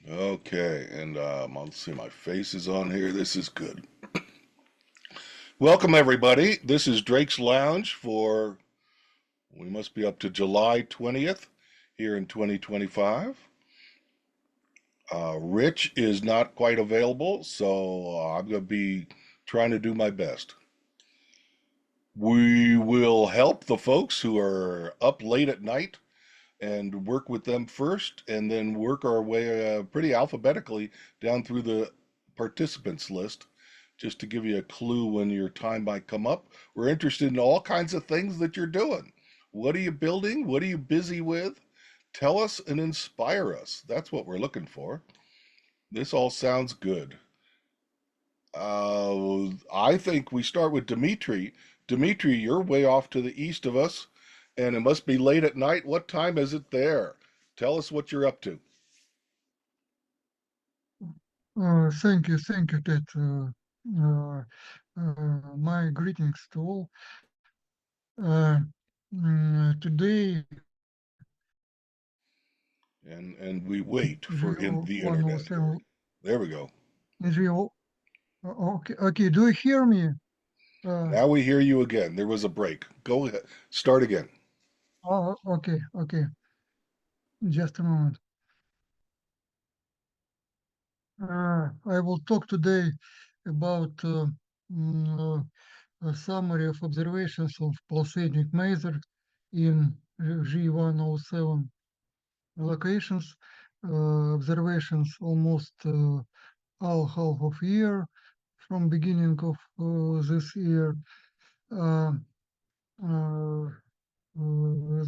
Okay, and let's see, my face is on here. This is good. Welcome, everybody. This is Drake's Lounge for, we must be up to July 20th here in 2025. Rich is not quite available, so I'm going to be trying to do my best. We will help the folks who are up late at night and work with them first, and then work our way pretty alphabetically down through the participants list just to give you a clue when your time might come up. We're interested in all kinds of things that you're doing. What are you building? What are you busy with? Tell us and inspire us. That's what we're looking for. This all sounds good. I think we start with Dmitri. Dmitri, you're way off to the east of us, and it must be late at night. What time is it there? Tell us what you're up to. Thank you, Ted. My greetings to all. Uh, Today And we wait for the internet here. 107 There we go. is real. Okay, okay. Do you hear me? Uh, Now we hear you again. There was a break. Go ahead. Start again. okay, okay. Just a moment. I will talk today about a summary of observations of pulsating maser in G107 locations. Observations almost all half of year from beginning of this year. Uh, uh,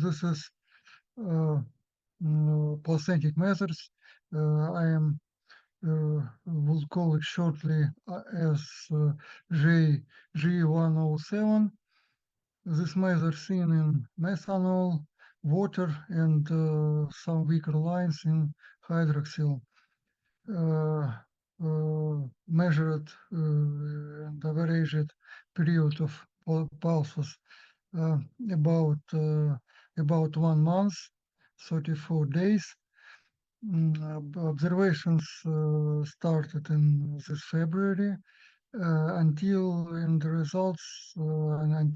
this is placentic methods. I am will call it shortly as J G107. This measure seen in methanol, water, and some weaker lines in hydroxyl. uh, Measured and averaged period of pulses uh, about about 1 month, 34 days. Observations started in this February until and the results and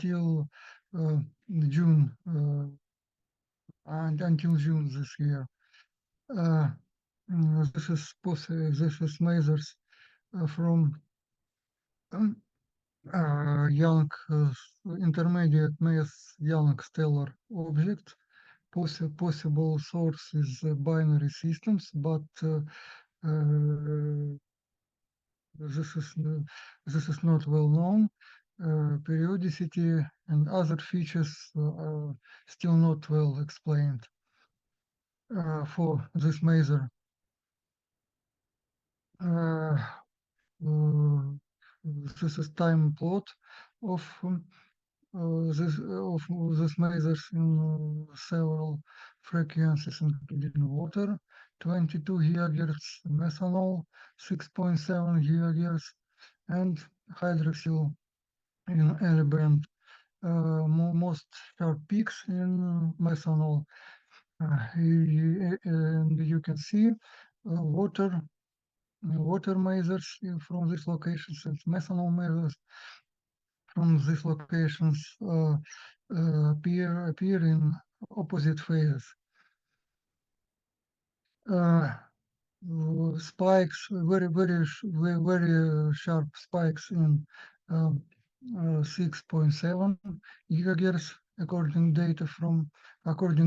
uh, June and until June this year. Uh, this is measures from um, young intermediate mass young stellar object. Possible source is binary systems, but uh, this is not well known. Periodicity and other features are still not well explained for this measure. Uh, uh, this is time plot of this measures in several frequencies, including water, 22 gigahertz, methanol, 6.7 gigahertz, and hydroxyl in L band. Most sharp peaks in methanol. And you can see water measures from these locations and methanol measures from these locations appear in opposite phases. Uh, Spikes, very sharp spikes in um, 6.7 gigahertz, according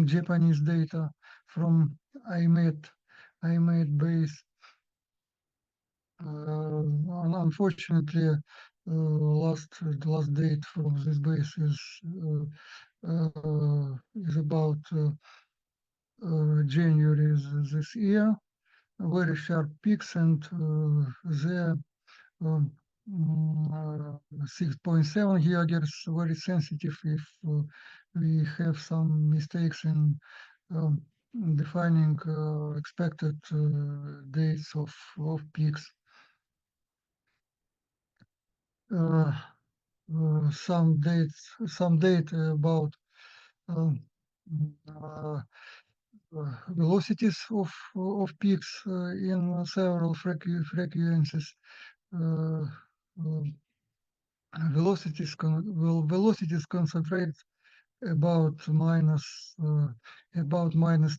Japanese data from IMET IMET base. Unfortunately, the last date from this base is about January this year. Very sharp peaks, and there um, 6.7 gigahertz very sensitive if we have some mistakes in um, defining expected dates of peaks. Uh, some data about um, uh, velocities of peaks in several frequencies. Uh, uh, velocities concentrate about minus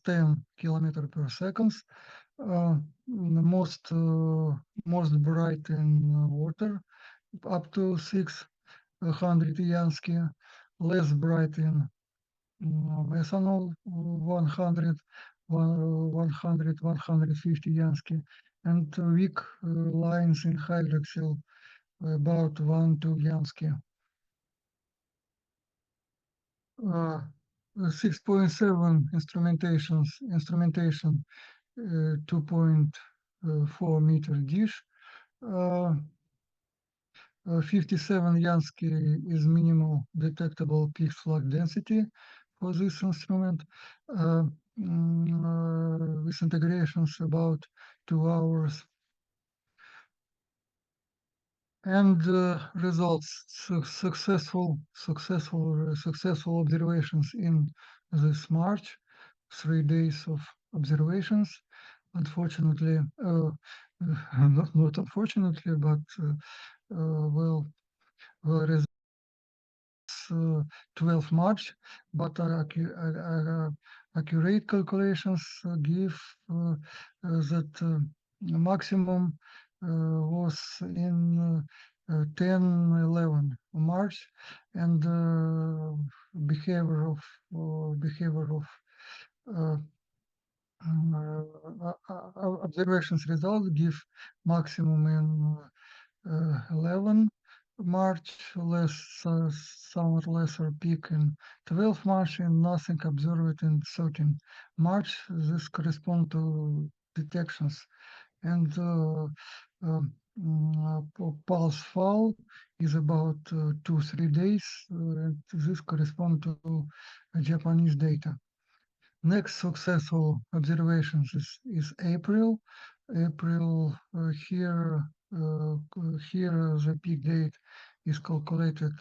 10 kilometer per second. Most bright in water, up to 600 Yansky, less bright in methanol, 150 Yansky, and weak lines in hydroxyl, about 1-2 Yansky. 6.7 instrumentation, 2.4 meter dish. 57 Yansky is minimal detectable peak flux density for this instrument. With integrations about 2 hours. And results, successful observations in this March, 3 days of observations. Unfortunately, not unfortunately, but well, 12 March, but accurate calculations give that maximum was in 10-11 March, and behavior of uh, observations result give maximum in 11 March, somewhat lesser peak in 12 March, and nothing observed in 13 March. This correspond to detections. And pulse fall is about 2-3 days, and this correspond to Japanese data. Next successful observations is April. April here the peak date is calculated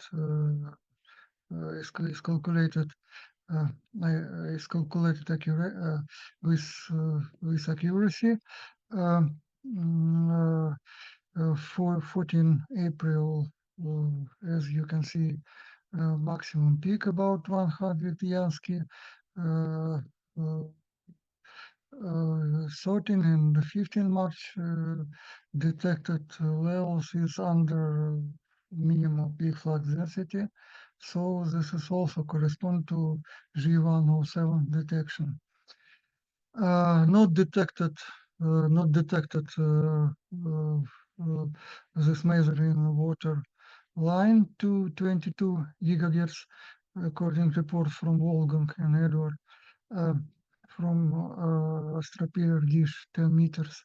is calculated accurate with accuracy. For 14 April, as you can see, maximum peak about 100 Yansky. Uh, uh, 13 and 15 March detected levels is under minimum peak flux density. So this is also correspond to G107 detection. Not detected this measuring water line to 22 gigahertz, according to reports from Wolfgang and Eduard. uh, from Astropeer dish 10 meters,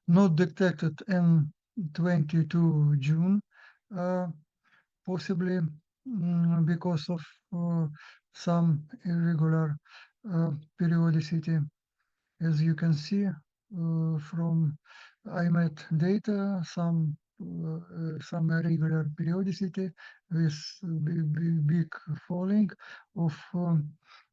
not detected in 22 June, uh, possibly because of some irregular periodicity. As you can see from IMET data, some irregular periodicity with big falling of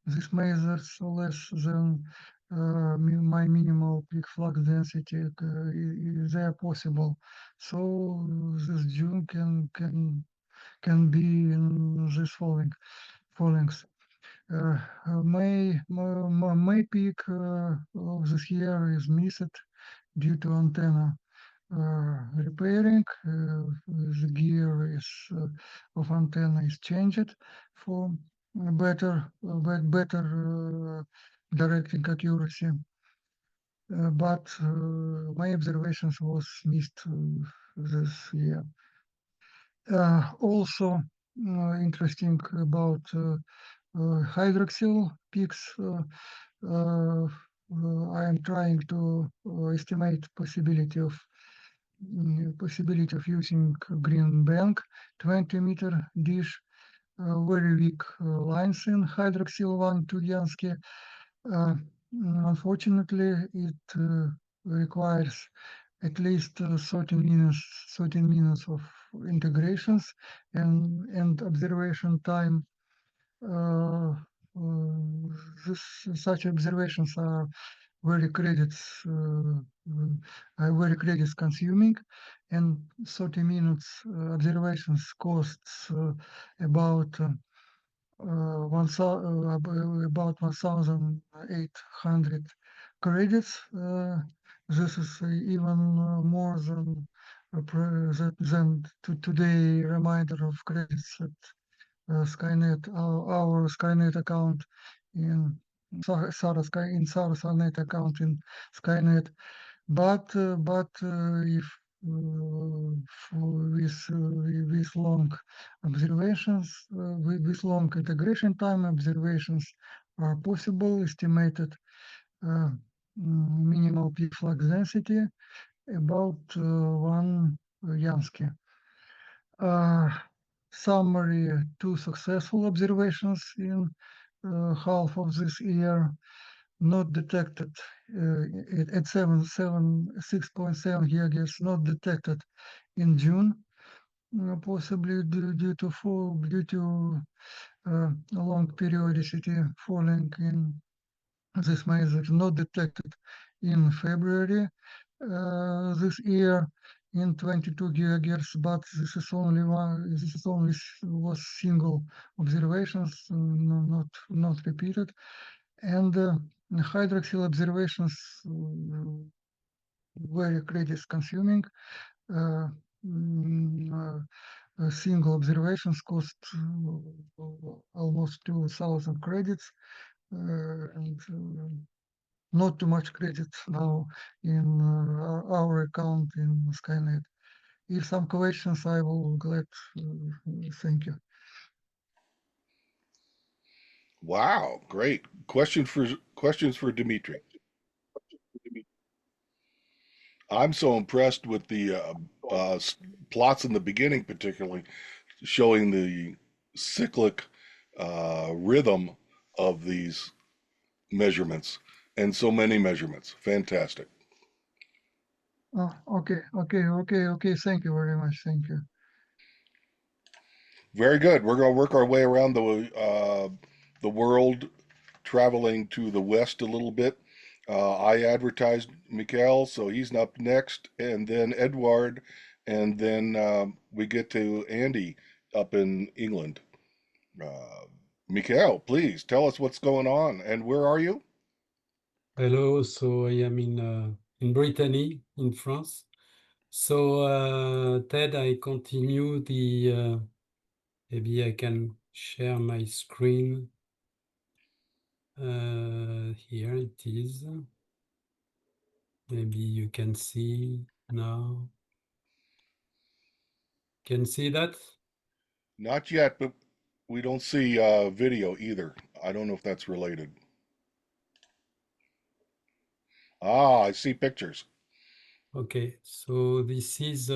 these measures less than my minimal peak flux density is there possible. So this June can be in this fallings. May peak of this year is missed due to antenna repairing. The gear is of antenna is changed for better directing accuracy. But my observations was missed this year. Also interesting about hydroxyl peaks. I am trying to estimate possibility of using green bank 20-meter dish, very weak lines in hydroxyl 1 to Yansky. Unfortunately, it requires at least 13 minutes of integrations and observation time. such observations are very credits very credits consuming, and 30 minutes observations costs about about 1,800 credits. This is even more than today reminder of credits at Skynet, our Skynet account in Skynet account in Skynet. But if with long observations, with long integration time, observations are possible. Estimated minimal peak flux density about 1 Yansky. Summary: two successful observations in half of this year, not detected at 6.7 gigahertz, not detected in June, possibly due to long periodicity falling in this measure, not detected in February this year in 22 gigahertz, but this is only was single observations, not repeated, and hydroxyl observations very credits consuming. Uh, Single observations cost almost 2,000 credits, and not too much credit now in our account in Skynet. If some questions, I will glad. Thank you. Wow, great. Questions for Dmitri. I'm so impressed with the plots in the beginning, particularly showing the cyclic rhythm of these measurements and so many measurements. Fantastic. Oh, okay. Thank you very much. Thank you. Very good. We're going to work our way around the world, traveling to the west a little bit. I advertised Mikhail, so he's up next, and then Eduard, and then we get to Andy up in England. Uh, Mikhail, please tell us what's going on and where are you? Hello, so I am in Brittany, in France. So Ted, I continue maybe I can share my screen. Here it is. Maybe you can see now. Can see that? Not yet, but we don't see video either. I don't know if that's related. Ah, I see pictures. Okay, so this is,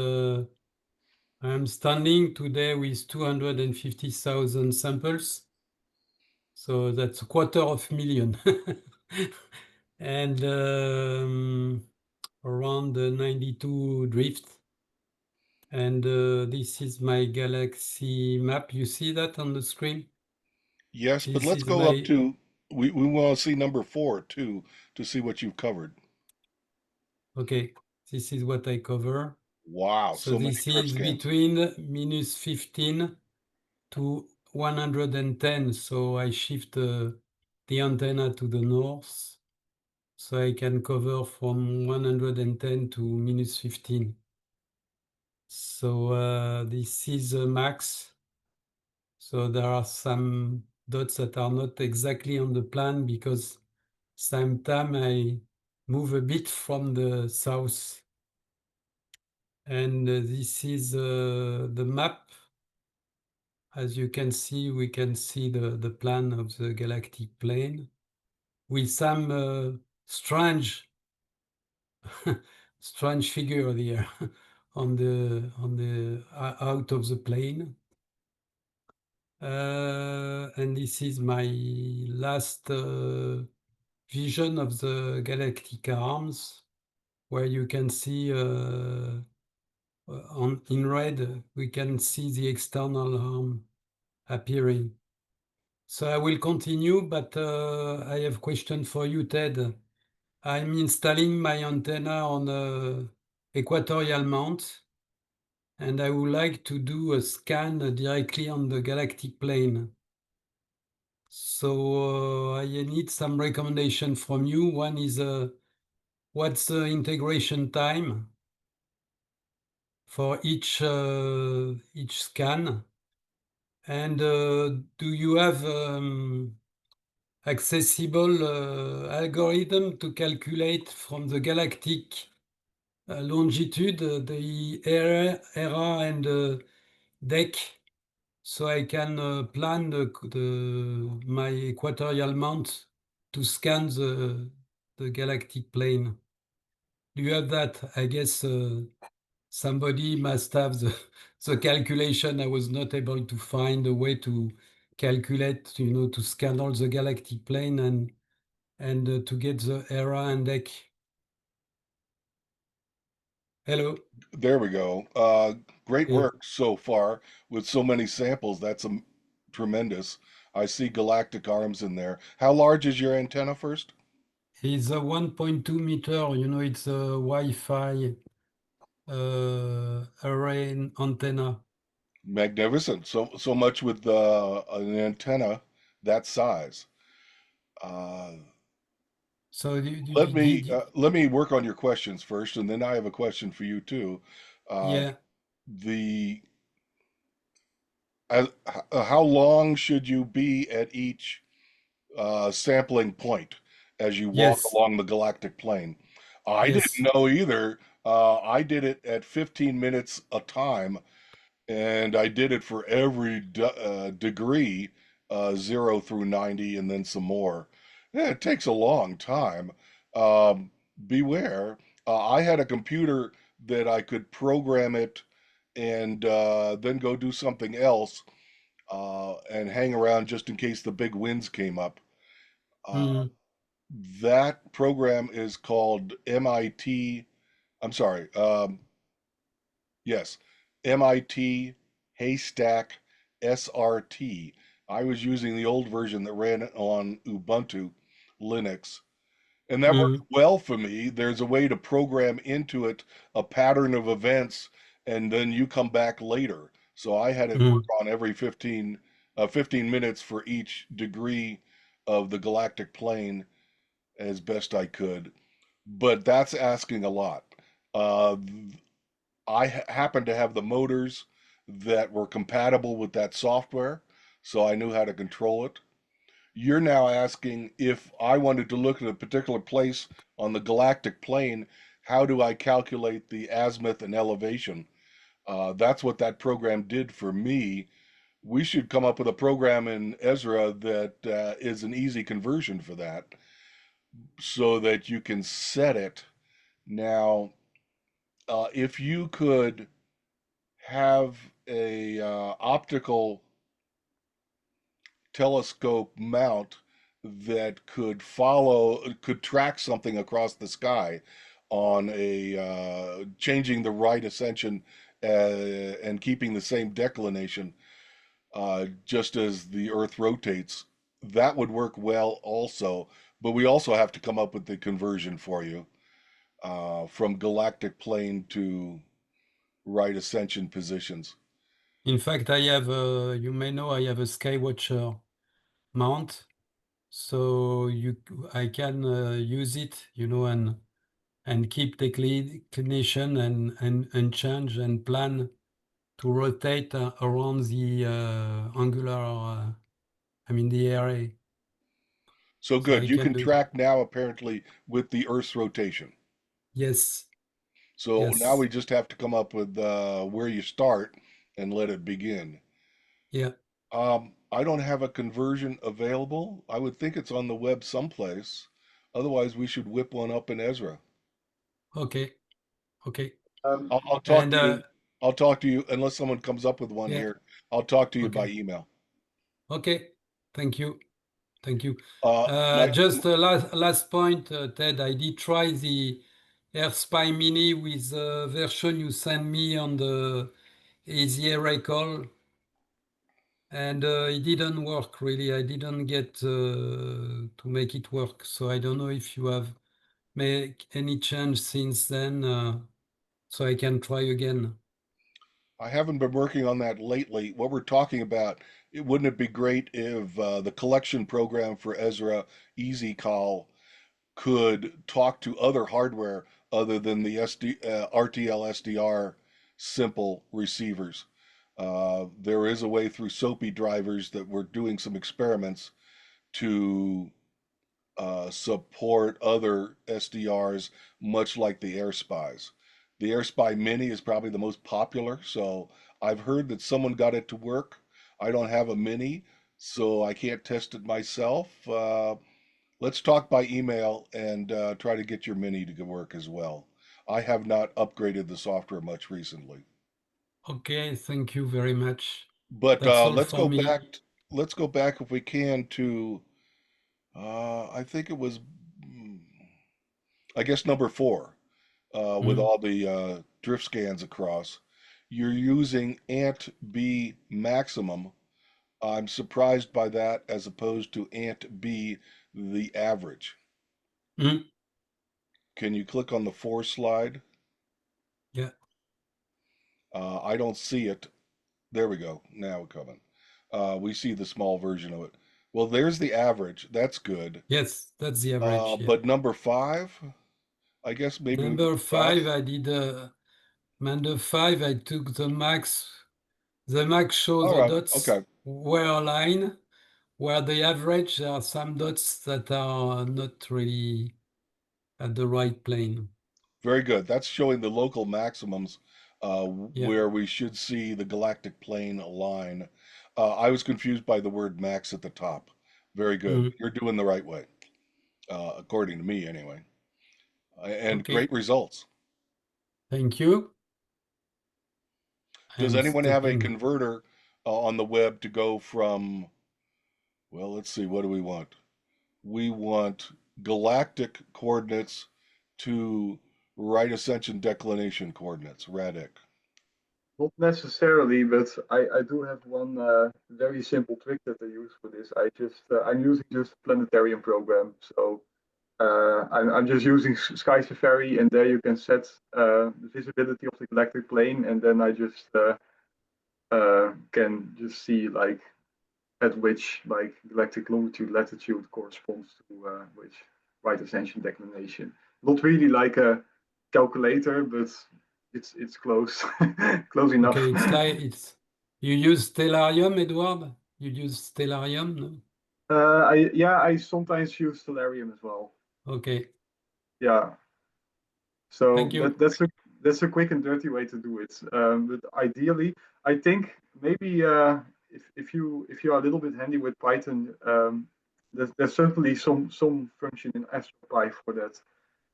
I'm standing today with 250,000 samples. So that's a 250,000. And around 92 drift. And this is my galaxy map. You see that on the screen? Yes, but This let's is go up my, to we want to see number 4 too to see what you've covered. okay, this is what I cover. Wow, So so many this trip is scans. between minus 15 to 110. So I shift the antenna to the north. So I can cover from 110 to minus 15. So this is max. So there are some dots that are not exactly on the plan because sometimes I move a bit from the south. And this is the map. As you can see, we can see the plan of the galactic plane with some strange strange figure there on the out of the plane. And this is my last vision of the galactic arms, where you can see in red, we can see the external arm appearing. So I will continue, but I have a question for you, Ted. I'm installing my antenna on a equatorial mount, and I would like to do a scan directly on the galactic plane. So I need some recommendation from you. One is what's the integration time for each scan? And do you have accessible algorithm to calculate from the galactic longitude the era and deck, so I can plan my equatorial mount to scan the galactic plane? Do you have that? I guess somebody must have the calculation. I was not able to find a way to calculate, to scan all the galactic plane and to get the era and deck. Hello. There we go. Great Yeah. work so far with so many samples. That's tremendous. I see galactic arms in there. How large is your antenna first? It's a 1.2 meter, it's a Wi-Fi array antenna. Magnificent. So much with an antenna that size. Uh, So let me work on your questions first, and then I have a question for you too. Uh, yeah, the how long should you be at each sampling point as you walk yes, along the galactic plane? I didn't yes. know either. I did it at 15 minutes a time, and I did it for every degree, 0 through 90, and then some more. Yeah, it takes a long time. Um, beware. I had a computer that I could program it and then go do something else and hang around just in case the big winds came up. Uh, Mm, that program is called MIT. I'm sorry. Yes, MIT Haystack SRT. I was using the old version that ran on Ubuntu Linux, and that worked mm, well for me. There's a way to program into it a pattern of events, and then you come back later. So I had it work mm. on every 15 minutes for each degree of the galactic plane as best I could. But that's asking a lot. Uh, I happened to have the motors that were compatible with that software, so I knew how to control it. You're now asking if I wanted to look at a particular place on the galactic plane, how do I calculate the azimuth and elevation? That's what that program did for me. We should come up with a program in Ezra that is an easy conversion for that so that you can set it. Now, if you could have a optical telescope mount that could track something across the sky on a changing the right ascension and keeping the same declination just as the Earth rotates. That would work well also, but we also have to come up with the conversion for you from galactic plane to right ascension positions. In fact, I have, you may know, I have a Skywatcher mount, so I can use it, and keep declination and change and plan to rotate around the angular, the array. So So good. I You can can do it. track now apparently with the Earth's rotation. Yes, So now yes, we just have to come up with where you start and let it begin. yeah, I don't have a conversion available. I would think it's on the web someplace. Otherwise, we should whip one up in Ezra. okay, okay. I'll talk And to you. I'll talk to you unless someone comes up with one yeah, here. I'll talk to you by okay, email. okay. Thank you, thank you. Night. Just a last point, Ted. I did try the AirSpy Mini with the version you sent me on the Easy Array Call. and it didn't work really. I didn't get to make it work. So I don't know if you have made any change since then, so I can try again. I haven't been working on that lately. What we're talking about, wouldn't it be great if the collection program for Ezra Easy Call could talk to other hardware other than the RTL SDR simple receivers? There is a way through SOAPy drivers that we're doing some experiments to support other SDRs, much like the AirSpies. The AirSpy Mini is probably the most popular, so I've heard that someone got it to work. I don't have a Mini, so I can't test it myself. Let's talk by email and try to get your Mini to work as well. I have not upgraded the software much recently. Okay, thank you very much. But That's all let's for go me. back. Let's go back if we can to. I think it was. I guess number 4, with Mm. all the drift scans across. You're using Ant B maximum. I'm surprised by that as opposed to Ant B the average. Mm. Can you click on the 4 slide? Yeah. I don't see it. There we go. Now we're coming. We see the small version of it. Well, there's the average. That's good. Yes, that's the average. Yeah. But number 5, I guess maybe we can Number stop. 5, I did number 5. I took the max. The max shows All the right. dots Okay. were aligned, where the average there are some dots that are not really at the right plane. Very good. That's showing the local maximums Yeah. where we should see the galactic plane align. I was confused by the word max at the top. Very good. Mm. You're doing the right way, according to me, anyway. And great Okay. results. Thank you. I Does am anyone have a stopping. converter on the web to go from, well, let's see, what do we want? We want galactic coordinates to right ascension declination coordinates, radic. Not necessarily, but I do have one very simple trick that I use for this. I'm using just a planetarium program, so I'm just using Sky Safari, and there you can set the visibility of the galactic plane, and then I just can just see like at which like galactic longitude latitude corresponds to which right ascension declination. Not really like a calculator, but it's close close enough. Okay, it's like it's you use Stellarium, Eduard? You use Stellarium, no? I sometimes use Stellarium as well. Okay. Yeah, so Thank you. that's a quick and dirty way to do it. But ideally, I think maybe if you are a little bit handy with Python, there's certainly some function in AstroPy for that.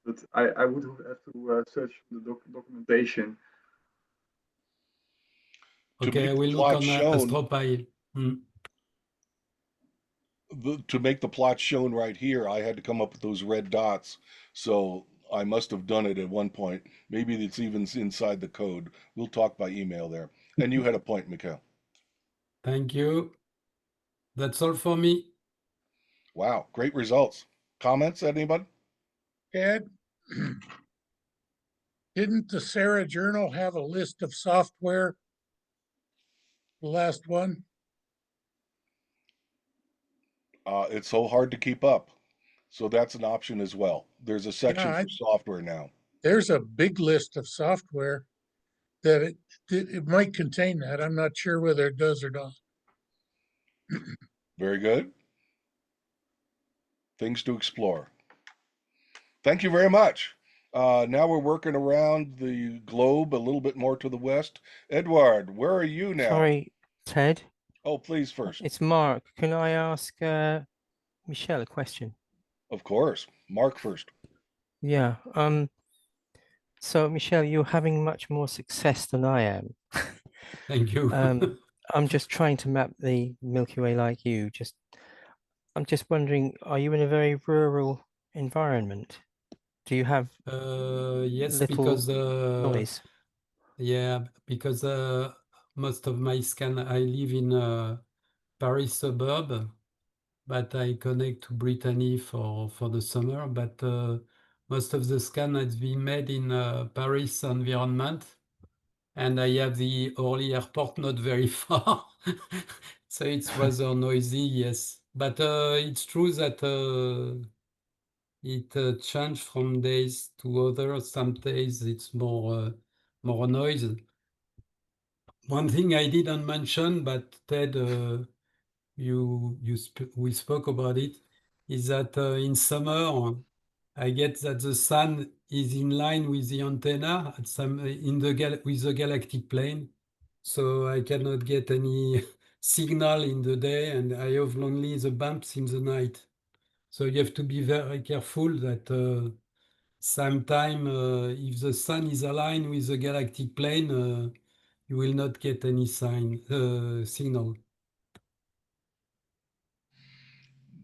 But I would have to search the documentation. To Okay, I make the will look plot on shown, AstroPy. Mm. to make the plot shown right here, I had to come up with those red dots. So I must have done it at one point. Maybe it's even inside the code. We'll talk by email there. And you had a point, Mikhail. Thank you. That's all for me. Wow, great results. Comments, anybody? Ed, didn't the Sarah Journal have a list of software? The last one? It's so hard to keep up. So that's an option as well. There's a section Yeah, for software now. there's a big list of software that it might contain that. I'm not sure whether it does or not. Very good. Things to explore. Thank you very much. Now we're working around the globe a little bit more to the west. Eduard, where are you now? Sorry, Ted. Oh, please first. It's Mark. Can I ask Michelle a question? Of course. Mark first. Yeah. So Michelle, you're having much more success than I am. Thank you. I'm just trying to map the Milky Way like you. I'm just wondering, are you in a very rural environment? Do you have Yes, little because noise? yeah, because most of my scan I live in Paris suburb, but I connect to Brittany for the summer. But most of the scan has been made in Paris environment, and I have the Orly airport not very far, so it's rather noisy. Yes, but it's true that it changed from days to others. Some days it's more noise. One thing I didn't mention, but Ted, we spoke about it, is that in summer I get that the sun is in line with the antenna at some with the galactic plane, so I cannot get any signal in the day, and I have only the bumps in the night. So you have to be very careful that sometime if the sun is aligned with the galactic plane, you will not get any signal.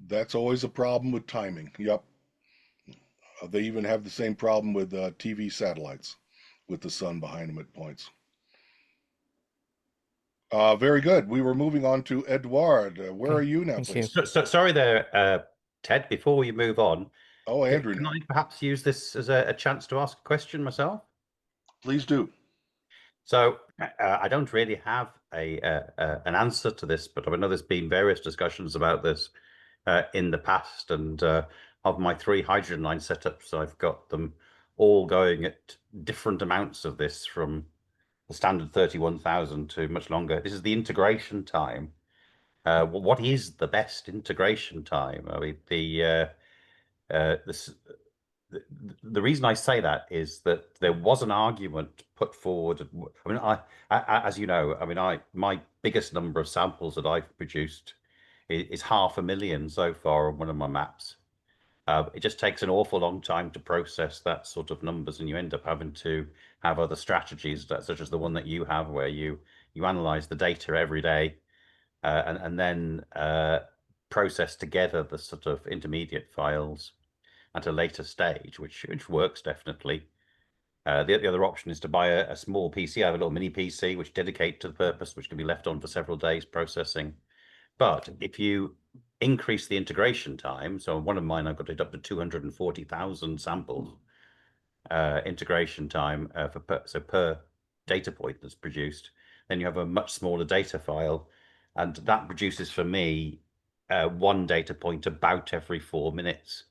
That's always a problem with timing. Yep. They even have the same problem with TV satellites with the sun behind them at points. Very good. We were moving on to Eduard. Where are you now, Thank please? you. Sorry there, Ted, before you move on, Oh, Andrew can now. I perhaps use this as a chance to ask a question myself? Please do. So I don't really have an answer to this, but I know there's been various discussions about this in the past, and of my 3 hydrogen line setups, I've got them all going at different amounts of this, from the standard 31,000 to much longer. This is the integration time. What is the best integration time? I mean, the reason I say that is that there was an argument put forward. I mean, I as you know, I mean, my biggest number of samples that I've produced is 500,000 so far on one of my maps. It just takes an awful long time to process that sort of numbers, and you end up having to have other strategies, such as the one that you have, where you analyze the data every day, and then process together the sort of intermediate files at a later stage, which works definitely. The other option is to buy a small PC. I have a little mini PC which dedicated to the purpose, which can be left on for several days processing. But if you increase the integration time, so one of mine, I've got it up to 240,000 samples integration time per data point that's produced, then you have a much smaller data file, and that produces for me 1 data point about every 4 minutes.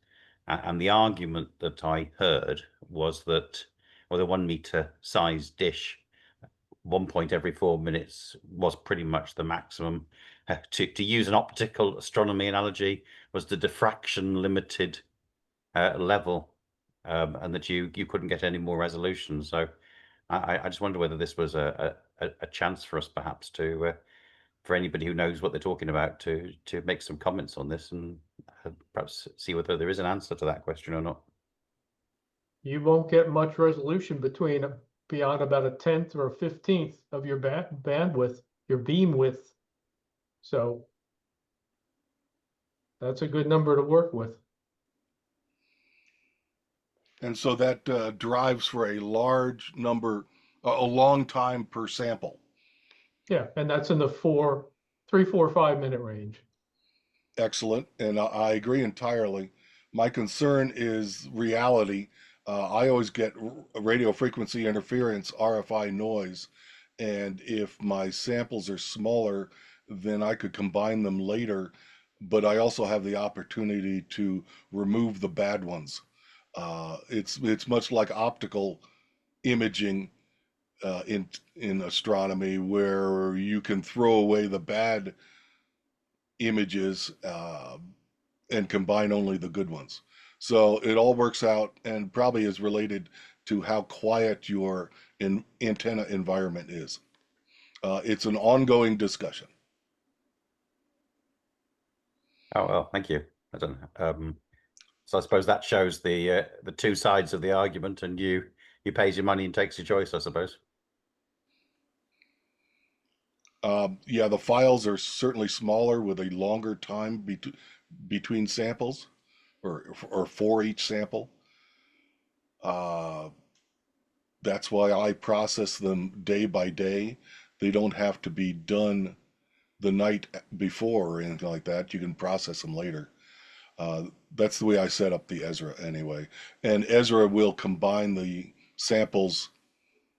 And the argument that I heard was that, well, the 1 meter size dish, 1 point every 4 minutes was pretty much the maximum. To use an optical astronomy analogy, was the diffraction limited level, and that you couldn't get any more resolution. So I just wonder whether this was a chance for us perhaps to for anybody who knows what they're talking about to make some comments on this, and perhaps see whether there is an answer to that question or not. You won't get much resolution beyond about a 10th or a 15th of your bandwidth, your beam width. So that's a good number to work with. And so that drives for a large number, a long time per sample. Yeah, and that's in the 3, 4, 5 minute range. Excellent. And I agree entirely. My concern is reality. I always get radio frequency interference, RFI noise. And if my samples are smaller, then I could combine them later. But I also have the opportunity to remove the bad ones. It's much like optical imaging in astronomy, where you can throw away the bad images and combine only the good ones. So it all works out, and probably is related to how quiet your antenna environment is. It's an ongoing discussion. Oh, well, thank you. I don't know. So I suppose that shows the 2 sides of the argument, and you pays your money and takes your choice, I suppose. Yeah, the files are certainly smaller with a longer time between samples, or for each sample. That's why I process them day by day. They don't have to be done the night before or anything like that. You can process them later. That's the way I set up the Ezra anyway. And Ezra will combine the samples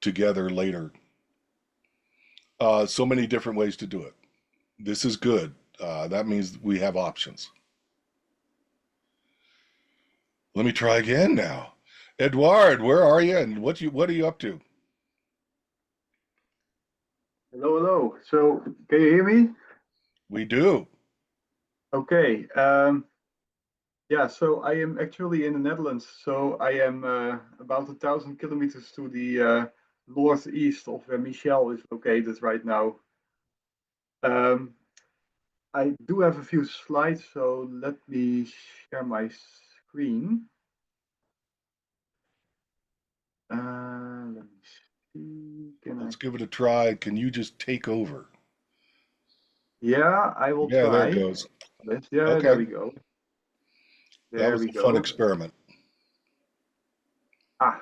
together later. So many different ways to do it. This is good. That means we have options. Let me try again now. Eduard, where are you and what are you up to? Hello, hello. So, can you hear me? We do. Okay. Yeah, so I am actually in the Netherlands. So I am about 1,000 kilometers to the northeast of where Mikhail is located right now. I do have a few slides, so let me share my screen. Let me see. Let's give it a try. Can you just take over? Yeah, I will Yeah, try. there it goes. Yeah, Okay. there we go. That was a fun experiment.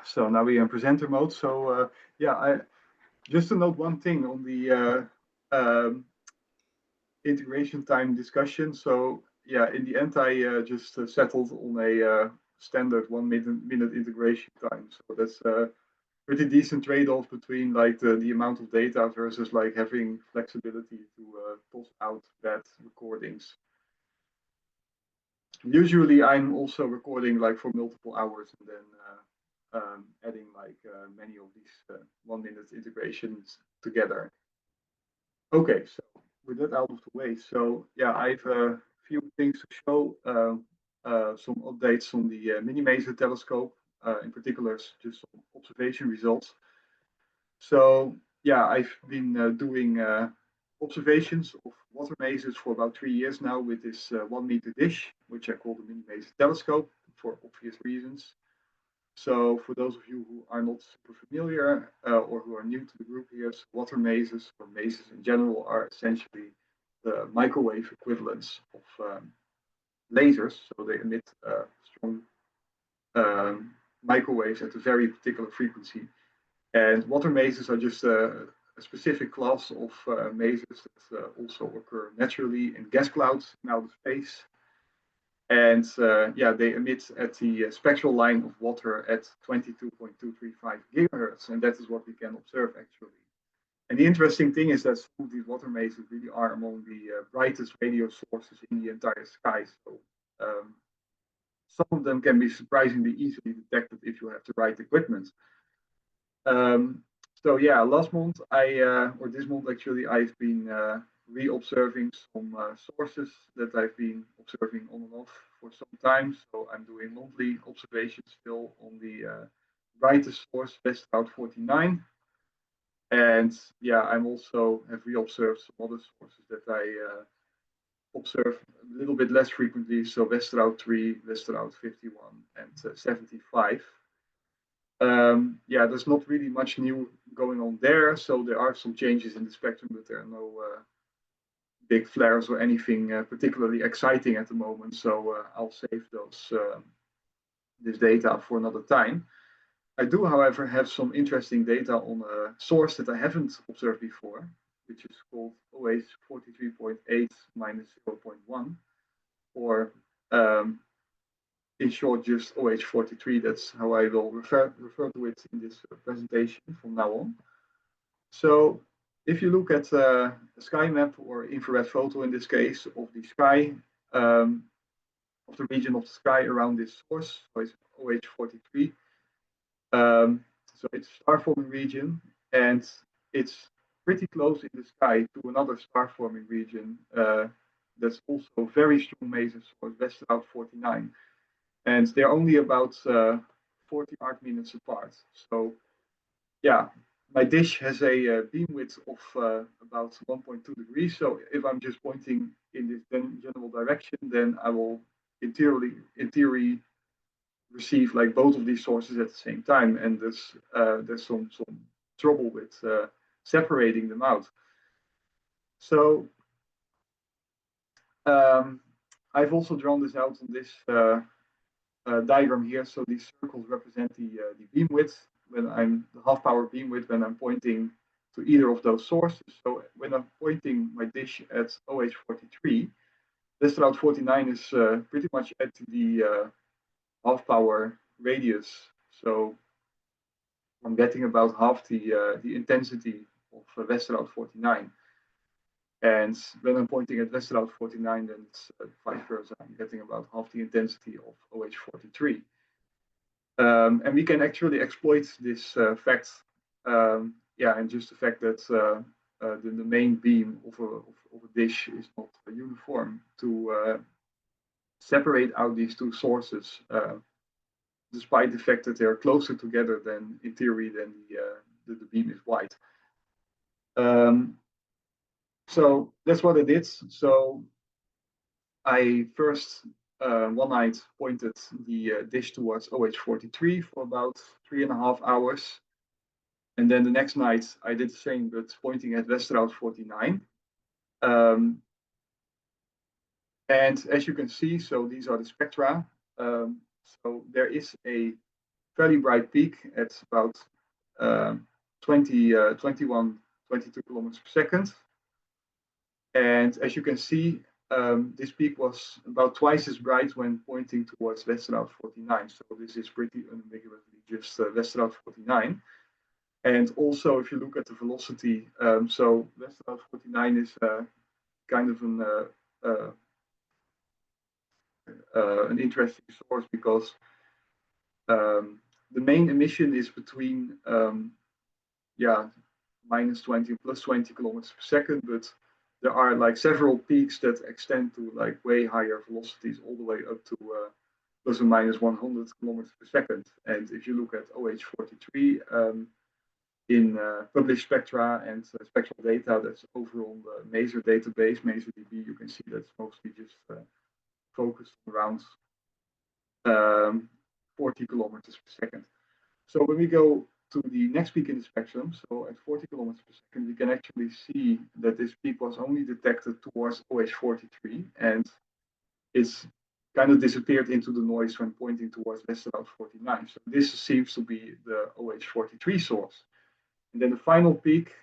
So now we are in presenter mode. So yeah, just to note one thing on the integration time discussion. So yeah, in the end, I just settled on a standard 1 minute integration time. So that's a pretty decent trade-off between like the amount of data versus like having flexibility to toss out bad recordings. Usually, I'm also recording like for multiple hours and then adding like many of these 1 minute integrations together. Okay, so with that out of the way, so yeah, I have a few things to show. Some updates on the Mini Maser telescope, in particular, just some observation results. So yeah, I've been doing observations of water masers for about 3 years now with this 1 meter dish, which I call the Mini Maser telescope for obvious reasons. So for those of you who are not super familiar or who are new to the group here, so water masers or masers in general are essentially the microwave equivalents of lasers. So they emit strong microwaves at a very particular frequency. And water masers are just a specific class of masers that also occur naturally in gas clouds in outer space. And yeah, they emit at the spectral line of water at 22.235 gigahertz, and that is what we can observe actually. And the interesting thing is that some of these water masers really are among the brightest radio sources in the entire sky. So some of them can be surprisingly easily detected if you have the right equipment. So yeah, last month or this month actually, I've been re-observing some sources that I've been observing on and off for some time. So I'm doing monthly observations still on the brightest source, Westroute 49. And yeah, I'm also have re-observed some other sources that I observe a little bit less frequently. So Westroute 3, Westroute 51, and 75. Yeah, there's not really much new going on there. So there are some changes in the spectrum, but there are no big flares or anything particularly exciting at the moment. So I'll save this data for another time. I do, however, have some interesting data on a source that I haven't observed before, which is called OH 43.8 minus 0.1, or in short, just OH43. That's how I will refer to it in this presentation from now on. So if you look at a sky map or infrared photo in this case of the sky, of the region of the sky around this source, so it's OH43. So it's a star-forming region, and it's pretty close in the sky to another star-forming region that's also very strong maser source, Westroute 49. And they're only about 40 arc minutes apart. So yeah, my dish has a beam width of about 1.2 degrees. So if I'm just pointing in this general direction, then I will in theory receive like both of these sources at the same time. And there's some trouble with separating them out. So I've also drawn this out on this diagram here. So these circles represent the beam width when I'm the half power beam width when I'm pointing to either of those sources. So when I'm pointing my dish at OH43, Westerhout 49 is pretty much at the half power radius. So I'm getting about half the intensity of Westerhout 49. And when I'm pointing at Westerhout 49, then it's vice versa. I'm getting about half the intensity of OH43. And we can actually exploit this fact, and just the fact that the main beam of a dish is not uniform to separate out these two sources, despite the fact that they are closer together than, in theory, than the beam is wide. So that's what I did. So I first one night pointed the dish towards OH43 for about 3.5 hours. And then the next night I did the same, but pointing at Westerhout 49. And as you can see, so these are the spectra. So there is a fairly bright peak at about 21, 22 kilometers per second. And as you can see, this peak was about twice as bright when pointing towards Westerhout 49. So this is pretty unambiguously just Westerhout 49. And also, if you look at the velocity, so Westerhout 49 is kind of an interesting source because the main emission is between minus 20 and plus 20 kilometers per second, but there are like several peaks that extend to like way higher velocities, all the way up to plus or minus 100 kilometers per second. And if you look at OH43 in published spectra and spectral data that's over on the Maser database, MaserDB, you can see that's mostly just focused around 40 kilometers per second. So when we go to the next peak in the spectrum, so at 40 kilometers per second, we can actually see that this peak was only detected towards OH43, and it's kind of disappeared into the noise when pointing towards Westerhout 49. So this seems to be the OH43 source. And then the final peak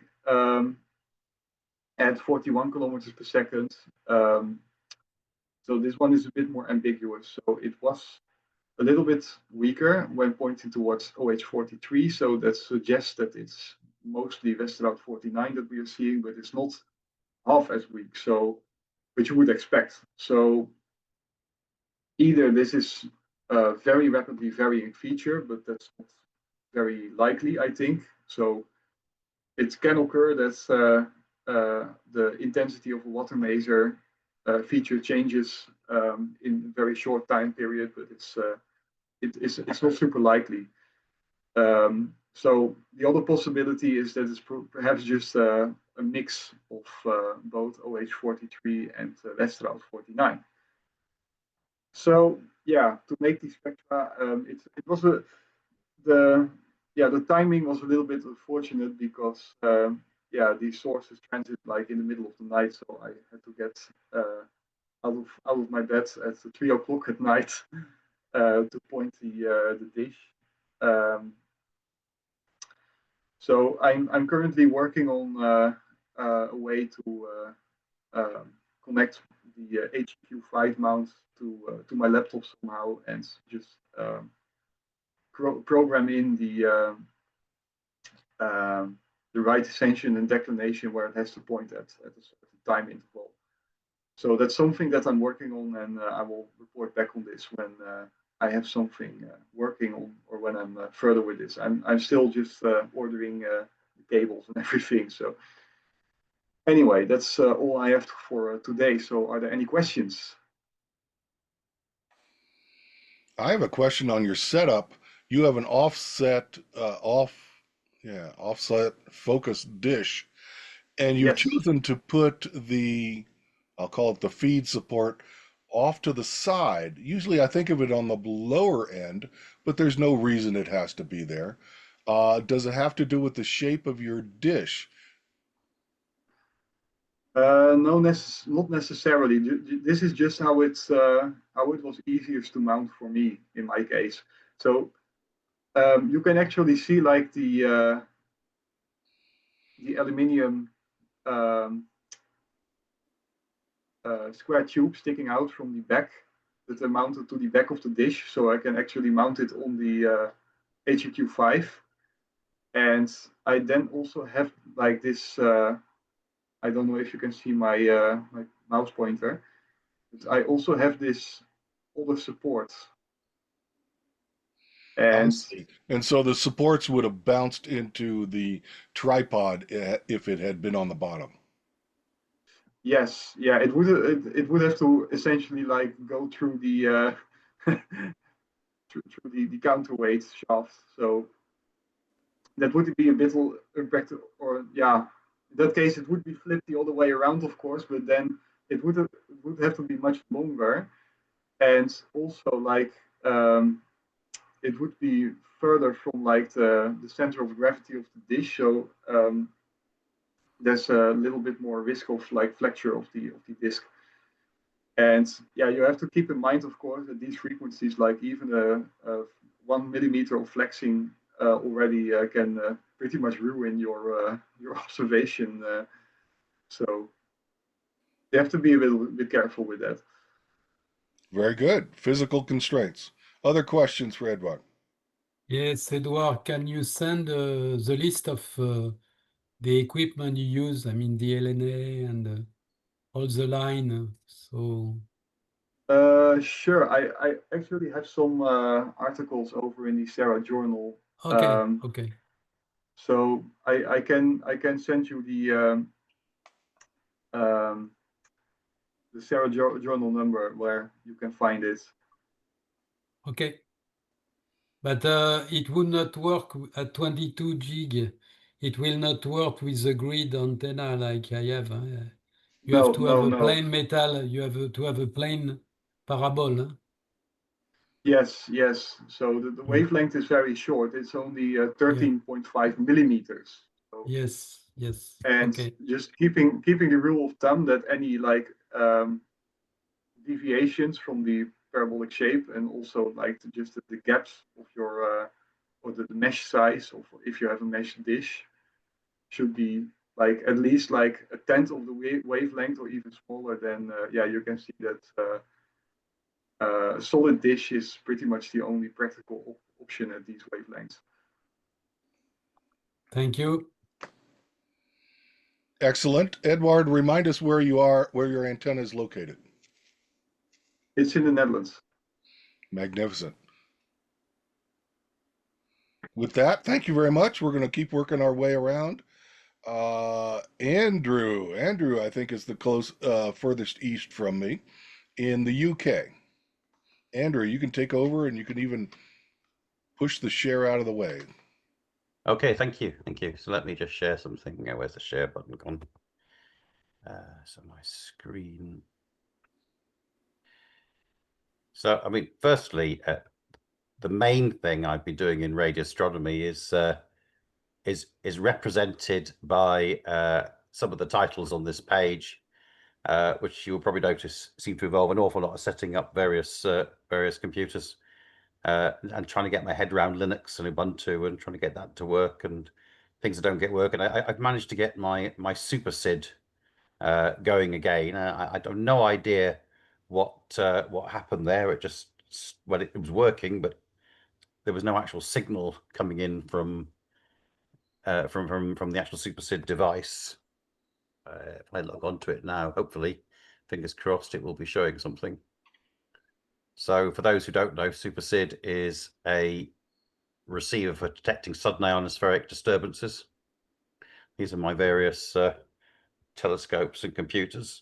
at 41 kilometers per second. So this one is a bit more ambiguous. So it was a little bit weaker when pointing towards OH43. So that suggests that it's mostly Westerhout 49 that we are seeing, but it's not half as weak. So, which you would expect. So either this is a very rapidly varying feature, but that's not very likely, I think. So it can occur that the intensity of a water maser feature changes in a very short time period, but it's not super likely. So the other possibility is that it's perhaps just a mix of both OH43 and Westerhout 49. So yeah, to make these spectra, the timing was a little bit unfortunate because these sources transit like in the middle of the night, so I had to get out of my bed at 3 o'clock at night to point the dish. So I'm currently working on a way to connect the HQ5 mount to my laptop somehow and just program in the right ascension and declination where it has to point at a certain time interval. So that's something that I'm working on, and I will report back on this when I have something working on, or when I'm further with this. I'm still just ordering the cables and everything. So anyway, that's all I have for today. So are there any questions? I have a question on your setup. You have an offset focused dish, and you've chosen to put the, I'll call it the feed support, off to the side. Usually I think of it on the lower end, but there's no reason it has to be there. Does it have to do with the shape of your dish? No, not necessarily. This is just how it was easiest to mount for me in my case. So you can actually see like the the aluminium square tube sticking out from the back that are mounted to the back of the dish, so I can actually mount it on the HEQ5. And I then also have like this, I don't know if you can see my, my mouse pointer, but I also have this other support. And so the supports would have bounced into the tripod if it had been on the bottom. Yes, yeah, it would have to essentially like go through the through the counterweight shaft. So that would be a bit unpractical, or yeah, in that case it would be flipped the other way around, of course, but then it would have to be much longer, and also like it would be further from like the center of gravity of the dish, so there's a little bit more risk of like flexure of the disc. And yeah, you have to keep in mind, of course, that these frequencies, like even a 1 millimeter of flexing already can pretty much ruin your observation. So you have to be a little bit careful with that. Very good. Physical constraints. Other questions for Eduard? Yes, Eduard, can you send the list of the equipment you use? I mean, the LNA and all the line. So Sure. I actually have some articles over in the Sarah journal. okay, okay. So I can send you the Sarah journal number where you can find it. Okay. But it would not work at 22 gig. It will not work with the grid antenna like I have. You have to have a plain metal. You have to have a plain parabol. Huh? Yes, yes. So the wavelength is very short. It's only 13.5 millimeters. So, yes, yes. and okay. just keeping the rule of thumb that any like deviations from the parabolic shape, and also like just the gaps of your or the mesh size of, if you have a mesh dish, should be like at least like a tenth of the wavelength or even smaller. Then yeah, you can see that a solid dish is pretty much the only practical option at these wavelengths. Thank you. Excellent. Eduard, remind us where you are, where your antenna is located. It's in the Netherlands. Magnificent. With that, thank you very much. We're going to keep working our way around. Andrew, I think is the furthest east from me in the UK. Andrew, you can take over, and you can even push the share out of the way. Okay, thank you. So let me just share something. Where's the share button gone? So my screen. So, I mean, firstly, the main thing I've been doing in radio astronomy is represented by some of the titles on this page, which you'll probably notice seem to involve an awful lot of setting up various computers and trying to get my head around Linux and Ubuntu and trying to get that to work, and things that don't get work. And I've managed to get my SuperSID going again. I have no idea what happened there. It just, well, it was working, but there was no actual signal coming in from the actual SuperSID device. If I log onto it now, hopefully, fingers crossed, it will be showing something. So for those who don't know, SuperSID is a receiver for detecting sudden ionospheric disturbances. These are my various telescopes and computers.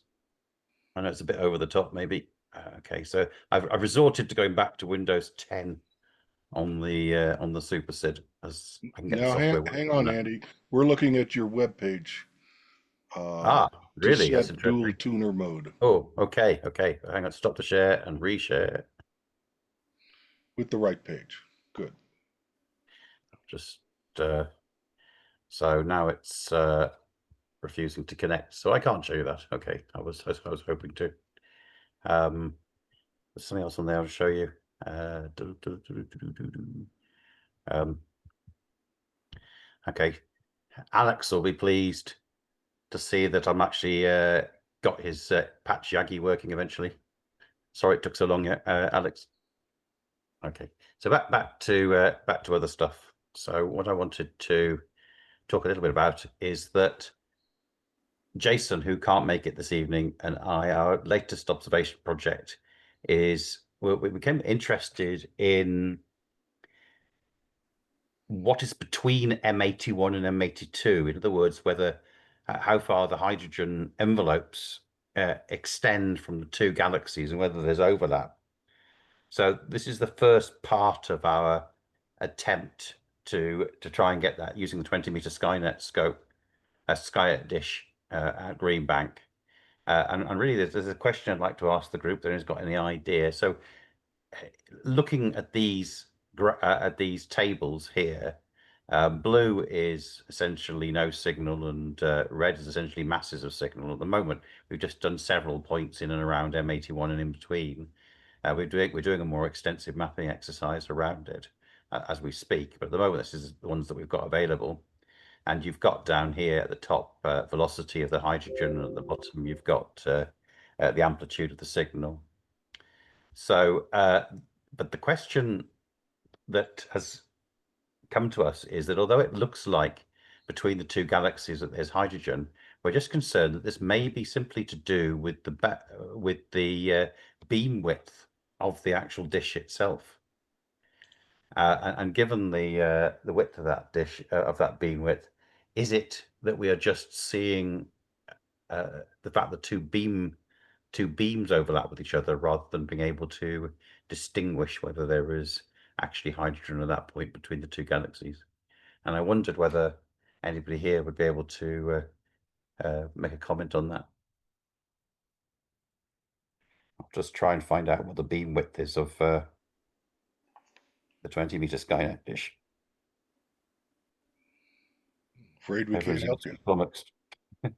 I know it's a bit over the top, maybe. Okay, so I've resorted to going back to Windows 10 on the SuperSID, as I can get now, the software. hang on, Andy. We're looking at your web page. Really? To That's set dual interesting. tuner mode. Oh, okay. Hang on. Stop the share and reshare. With the right page. Good. Just so now it's refusing to connect, so I can't show you that. Okay, I was hoping to. There's something else on there I'll show you. Okay, Alex will be pleased to see that I'm actually got his patch Yagi working eventually. Sorry it took so long, Alex. Okay, so back to other stuff. So what I wanted to talk a little bit about is that Jason, who can't make it this evening, and our latest observation project is we became interested in what is between M81 and M82. In other words, whether how far the hydrogen envelopes extend from the two galaxies and whether there's overlap. So this is the first part of our attempt to try and get that using the 20-meter Skynet scope, a Skynet dish at Green Bank. And really, there's a question I'd like to ask the group that has got any idea. So looking at these tables here, blue is essentially no signal and red is essentially masses of signal. At the moment, we've just done several points in and around M81 and in between. We're doing a more extensive mapping exercise around it as we speak, but at the moment this is the ones that we've got available. And you've got down here at the top velocity of the hydrogen, and at the bottom you've got the amplitude of the signal. So, but the question that has come to us is that although it looks like between the two galaxies that there's hydrogen, we're just concerned that this may be simply to do with the beam width of the actual dish itself. And given the width of that dish, of that beam width, is it that we are just seeing the fact that two beams overlap with each other rather than being able to distinguish whether there is actually hydrogen at that point between the two galaxies? And I wondered whether anybody here would be able to make a comment on that. I'll just try and find out what the beam width is of the 20-meter Skynet dish. Afraid we can't help you. I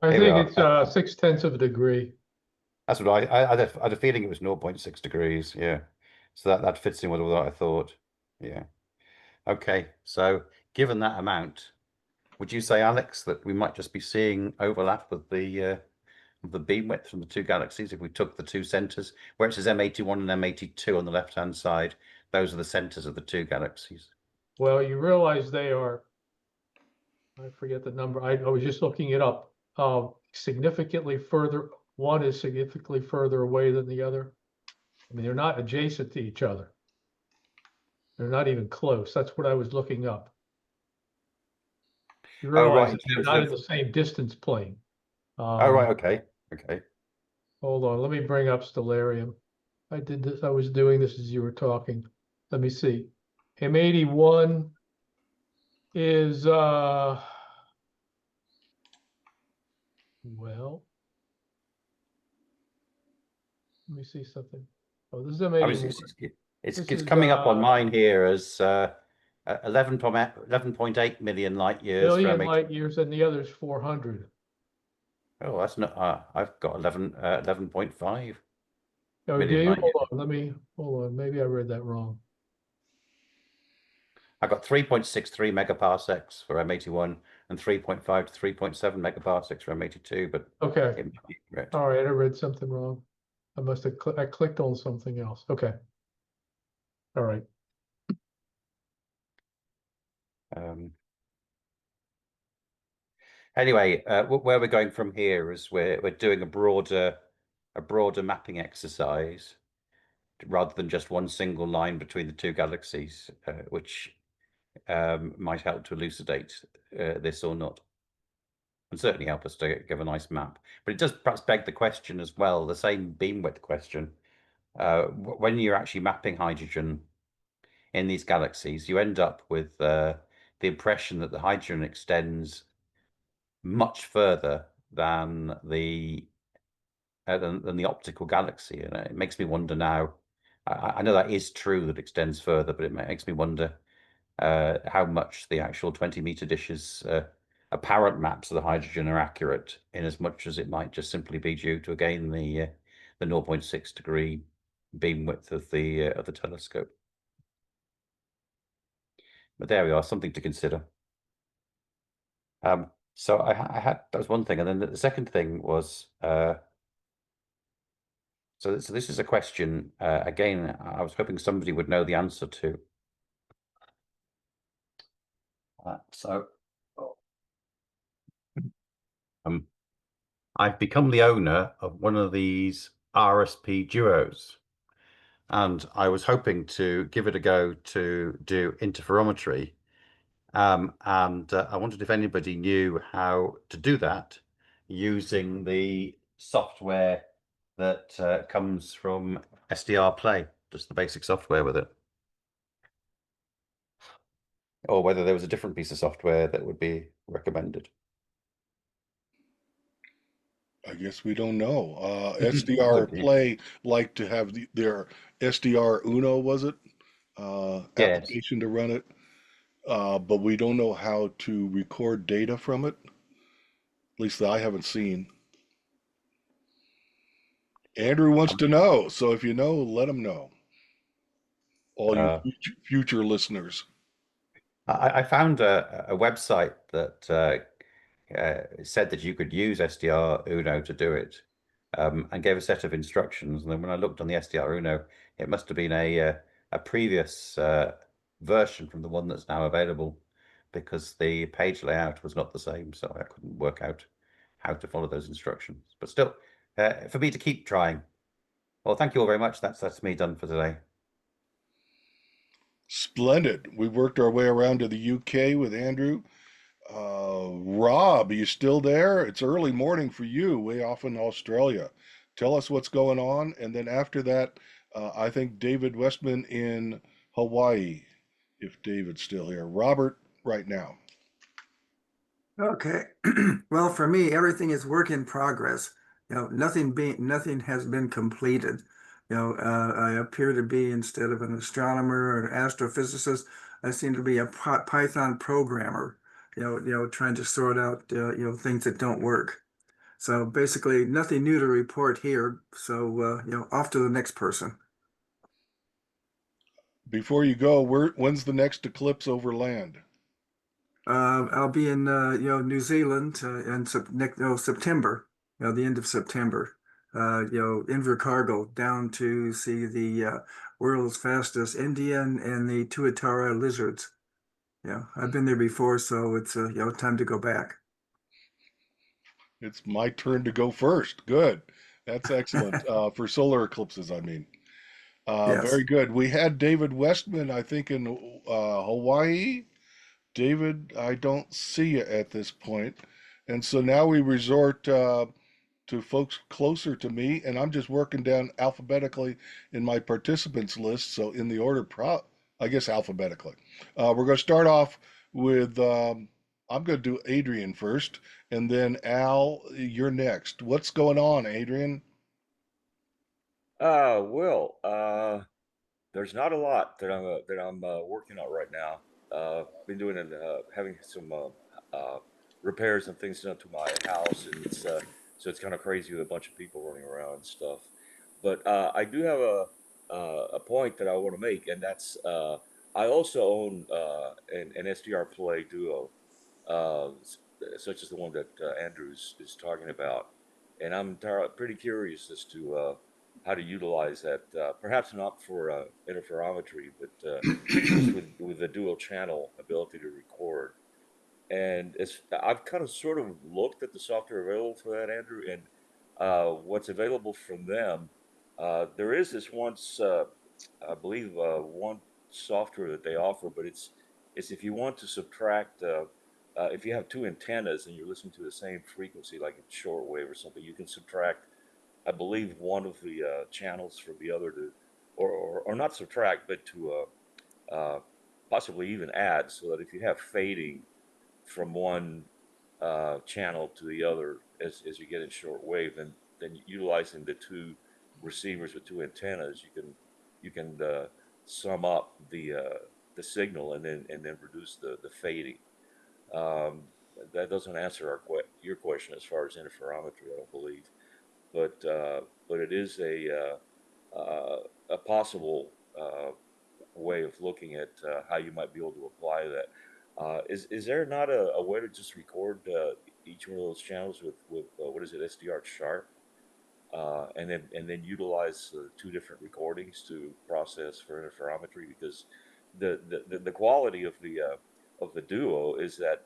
think it's 0.6 of a degree. That's what I had a feeling it was 0.6 degrees. Yeah, so that fits in with what I thought. Yeah. Okay, so given that amount, would you say, Alex, that we might just be seeing overlap with the beam width from the two galaxies if we took the two centers, where it says M81 and M82 on the left-hand side? Those are the centers of the two galaxies. Well, you realize they are, I forget the number, I was just looking it up, significantly further, one is significantly further away than the other. I mean, they're not adjacent to each other. They're not even close. That's what I was looking up. You realize they're not in the same distance plane. Oh, right, okay, okay. Hold on, let me bring up Stellarium. I did this, I was doing this as you were talking. Let me see. M81 is well, let me see something. Oh, this is M81. It's coming up on mine here as 11.8 million light years. Million light years, and the other's 400. Oh, that's not. I've got 11.5. Oh, do you? Hold on. Hold on. Maybe I read that wrong. I got 3.63 megaparsecs for M81 and 3.5 to 3.7 megaparsecs for M82. But okay. All right, I read something wrong. I must have I clicked on something else. Okay. All right. Anyway, where we're going from here is we're doing a broader mapping exercise rather than just one single line between the two galaxies, which might help to elucidate this or not, and certainly help us to give a nice map. But it does perhaps beg the question as well, the same beam width question. When you're actually mapping hydrogen in these galaxies, you end up with the impression that the hydrogen extends much further than the optical galaxy, and it makes me wonder now. I know that is true, that it extends further, but it makes me wonder how much the actual 20-meter dish's apparent maps of the hydrogen are accurate, in as much as it might just simply be due to, again, the 0.6 degree beam width of the telescope. But there we are, something to consider. So I had, that was one thing, and then the second thing was so this is a question again. I was hoping somebody would know the answer to. I've become the owner of one of these RSP duos, and I was hoping to give it a go to do interferometry. And I wondered if anybody knew how to do that using the software that comes from SDR Play, just the basic software with it. Or whether there was a different piece of software that would be recommended. I guess we don't know. SDR Play like to have their SDR Uno, was it? Yes. Application to run it. But we don't know how to record data from it. At least I haven't seen. Andrew wants to know, so if you know, let him know. All you future listeners. I found a website that said that you could use SDR Uno to do it, and gave a set of instructions. And then when I looked on the SDR Uno, it must have been a previous version from the one that's now available, because the page layout was not the same, so I couldn't work out how to follow those instructions. But still, for me to keep trying. Well, thank you all very much. That's me done for today. Splendid. We worked our way around to the UK with Andrew. Rob, are you still there? It's early morning for you, way off in Australia. Tell us what's going on, and then after that, I think David Westman in Hawaii, if David's still here. Robert, right now. Okay. Well, for me, everything is work in progress. Nothing has been completed. I appear to be, instead of an astronomer or an astrophysicist, I seem to be a Python programmer. Trying to sort out things that don't work. So basically, nothing new to report here. So off to the next person. Before you go, when's the next eclipse over land? I'll be in New Zealand in September, the end of September. Invercargill, down to see the world's fastest Indian and the Tuatara lizards. I've been there before, so it's time to go back. It's my turn to go first. Good. That's excellent. For solar eclipses, I mean. Yes. Very good. We had David Westman, I think, in Hawaii. David, I don't see you at this point. And so now we resort to folks closer to me, and I'm just working down alphabetically in my participants list. So in the order, I guess alphabetically. We're going to start off with, I'm going to do Adrian first, and then Al, you're next. What's going on, Adrian? There's not a lot that I'm working on right now. Been doing it, having some repairs and things done to my house, and it's so it's kind of crazy with a bunch of people running around and stuff. But I do have a point that I want to make, and that's I also own an SDR Play Duo, such as the one that Andrew is talking about, and I'm pretty curious as to how to utilize that. Perhaps not for interferometry, but just with the dual channel ability to record. And I've kind of sort of looked at the software available for that, Andrew, and what's available from them. There is this I believe, one software that they offer, but it's if you want to subtract, if you have two antennas and you're listening to the same frequency, like in shortwave or something, you can subtract, I believe, one of the channels from the other to, or not subtract, but to possibly even add, so that if you have fading from one channel to the other as you get in short wave, and then utilizing the two receivers with two antennas, you can sum up the signal and then reduce the fading. That doesn't answer your question as far as interferometry, I don't believe, but it is a possible way of looking at how you might be able to apply that. Is there not a way to just record each one of those channels with what is it, SDR sharp, and then utilize two different recordings to process for interferometry? Because the quality of the duo is that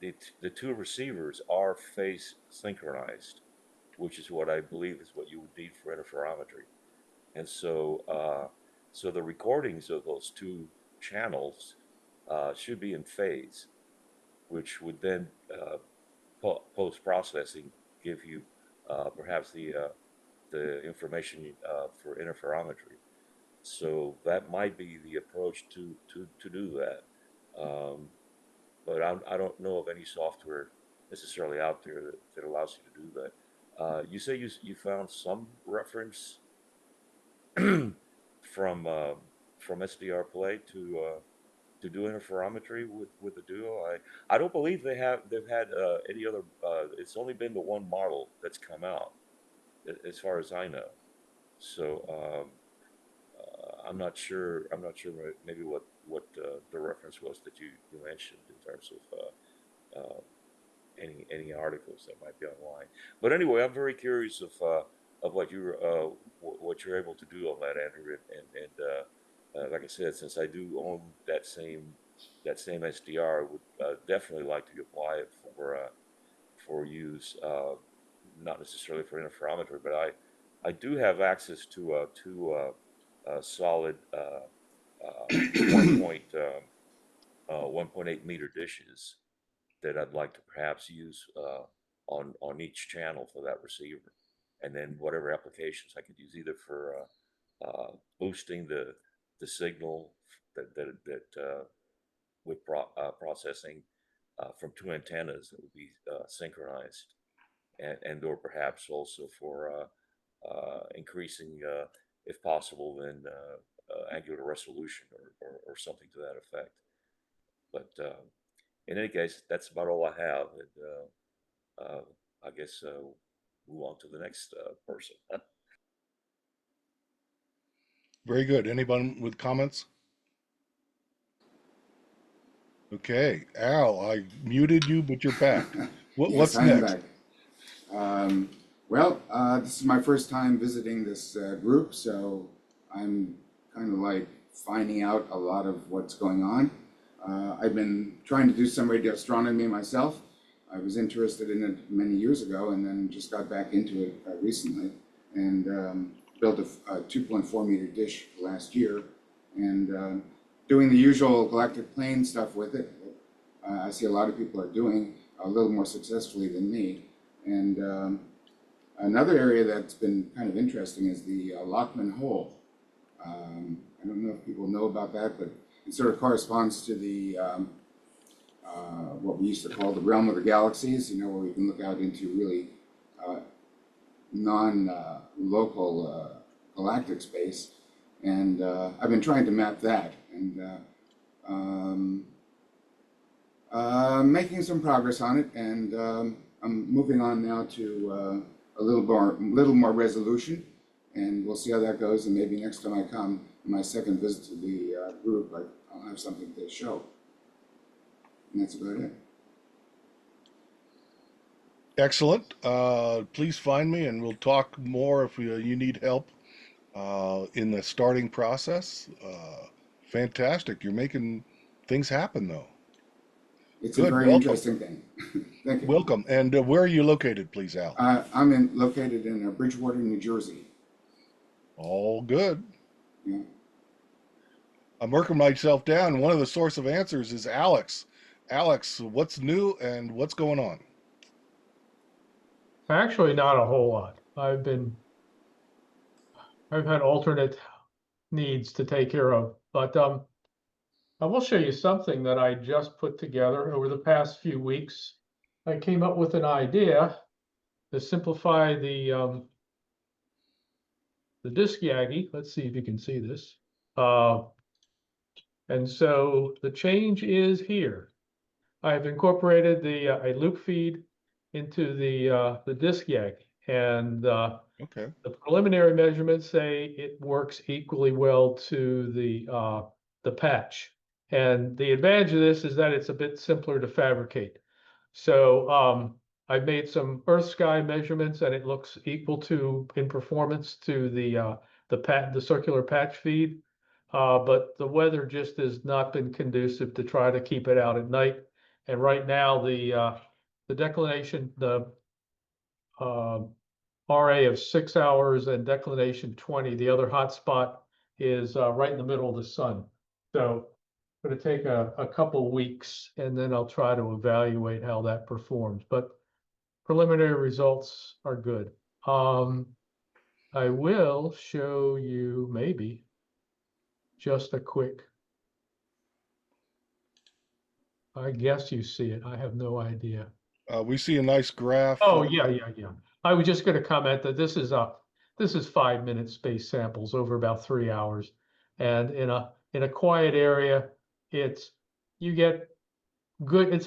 the two receivers are phase synchronized, which is what I believe is what you would need for interferometry. And so so the recordings of those two channels should be in phase, which would then post-processing give you perhaps the information for interferometry. So that might be the approach to do that. But I don't know of any software necessarily out there that allows you to do that. You say you found some reference from SDR Play to do interferometry with the Duo. I don't believe they've had any other. It's only been the one model that's come out, as far as I know. So I'm not sure. Maybe what the reference was that you mentioned in terms of any articles that might be online. But anyway, I'm very curious of what you're able to do on that, Andrew, and like I said, since I do own that same SDR, I would definitely like to apply it for use, not necessarily for interferometry, but I do have access to two solid 1.8 meter dishes that I'd like to perhaps use on each channel for that receiver, and then whatever applications I could use either for boosting the signal that with processing from two antennas that would be synchronized, and or perhaps also for increasing, if possible, then angular resolution or something to that effect. But in any case, that's about all I have, and I guess move on to the next person. Very good. Anyone with comments? Okay, Al, I muted you, but you're back. What's Yes, I am next? back. Well, this is my first time visiting this group, so I'm kind of like finding out a lot of what's going on. I've been trying to do some radio astronomy myself. I was interested in it many years ago, and then just got back into it recently, and built a 2.4 meter dish last year, and doing the usual galactic plane stuff with it. I see a lot of people are doing a little more successfully than me. And another area that's been kind of interesting is the Lockman hole. I don't know if people know about that, but it sort of corresponds to the what we used to call the realm of the galaxies, you know, where we can look out into really non-local galactic space. And I've been trying to map that, and making some progress on it, and I'm moving on now to a little more resolution, and we'll see how that goes. And maybe next time I come, my second visit to the group, I'll have something to show. And that's about it. Excellent. Please find me, and we'll talk more if you need help in the starting process. Fantastic. You're making things happen, though. It's Good. a very interesting thing. Thank you. Welcome. And where are you located, please, Al? I'm located in Bridgewater, New Jersey. All good. Yeah. I'm working myself down. One of the source of answers is Alex. Alex, what's new and what's going on? Actually, not a whole lot. I've had alternate needs to take care of, but I will show you something that I just put together over the past few weeks. I came up with an idea to simplify the disk Yagi. Let's see if you can see this. And so the change is here. I've incorporated a loop feed into the disk Yagi, and Okay. the preliminary measurements say it works equally well to the patch. And the advantage of this is that it's a bit simpler to fabricate. So I've made some Earth sky measurements, and it looks equal to in performance to the circular patch feed. But the weather just has not been conducive to try to keep it out at night. And right now, the declination, the RA of 6 hours and declination 20, the other hot spot is right in the middle of the sun. So it's going to take a couple weeks, and then I'll try to evaluate how that performs. But preliminary results are good. I will show you maybe just a quick. I guess you see it. I have no idea. We see a nice graph. Oh, yeah. I was just going to comment that this is 5-minute space samples over about 3 hours, and in a quiet area, it's a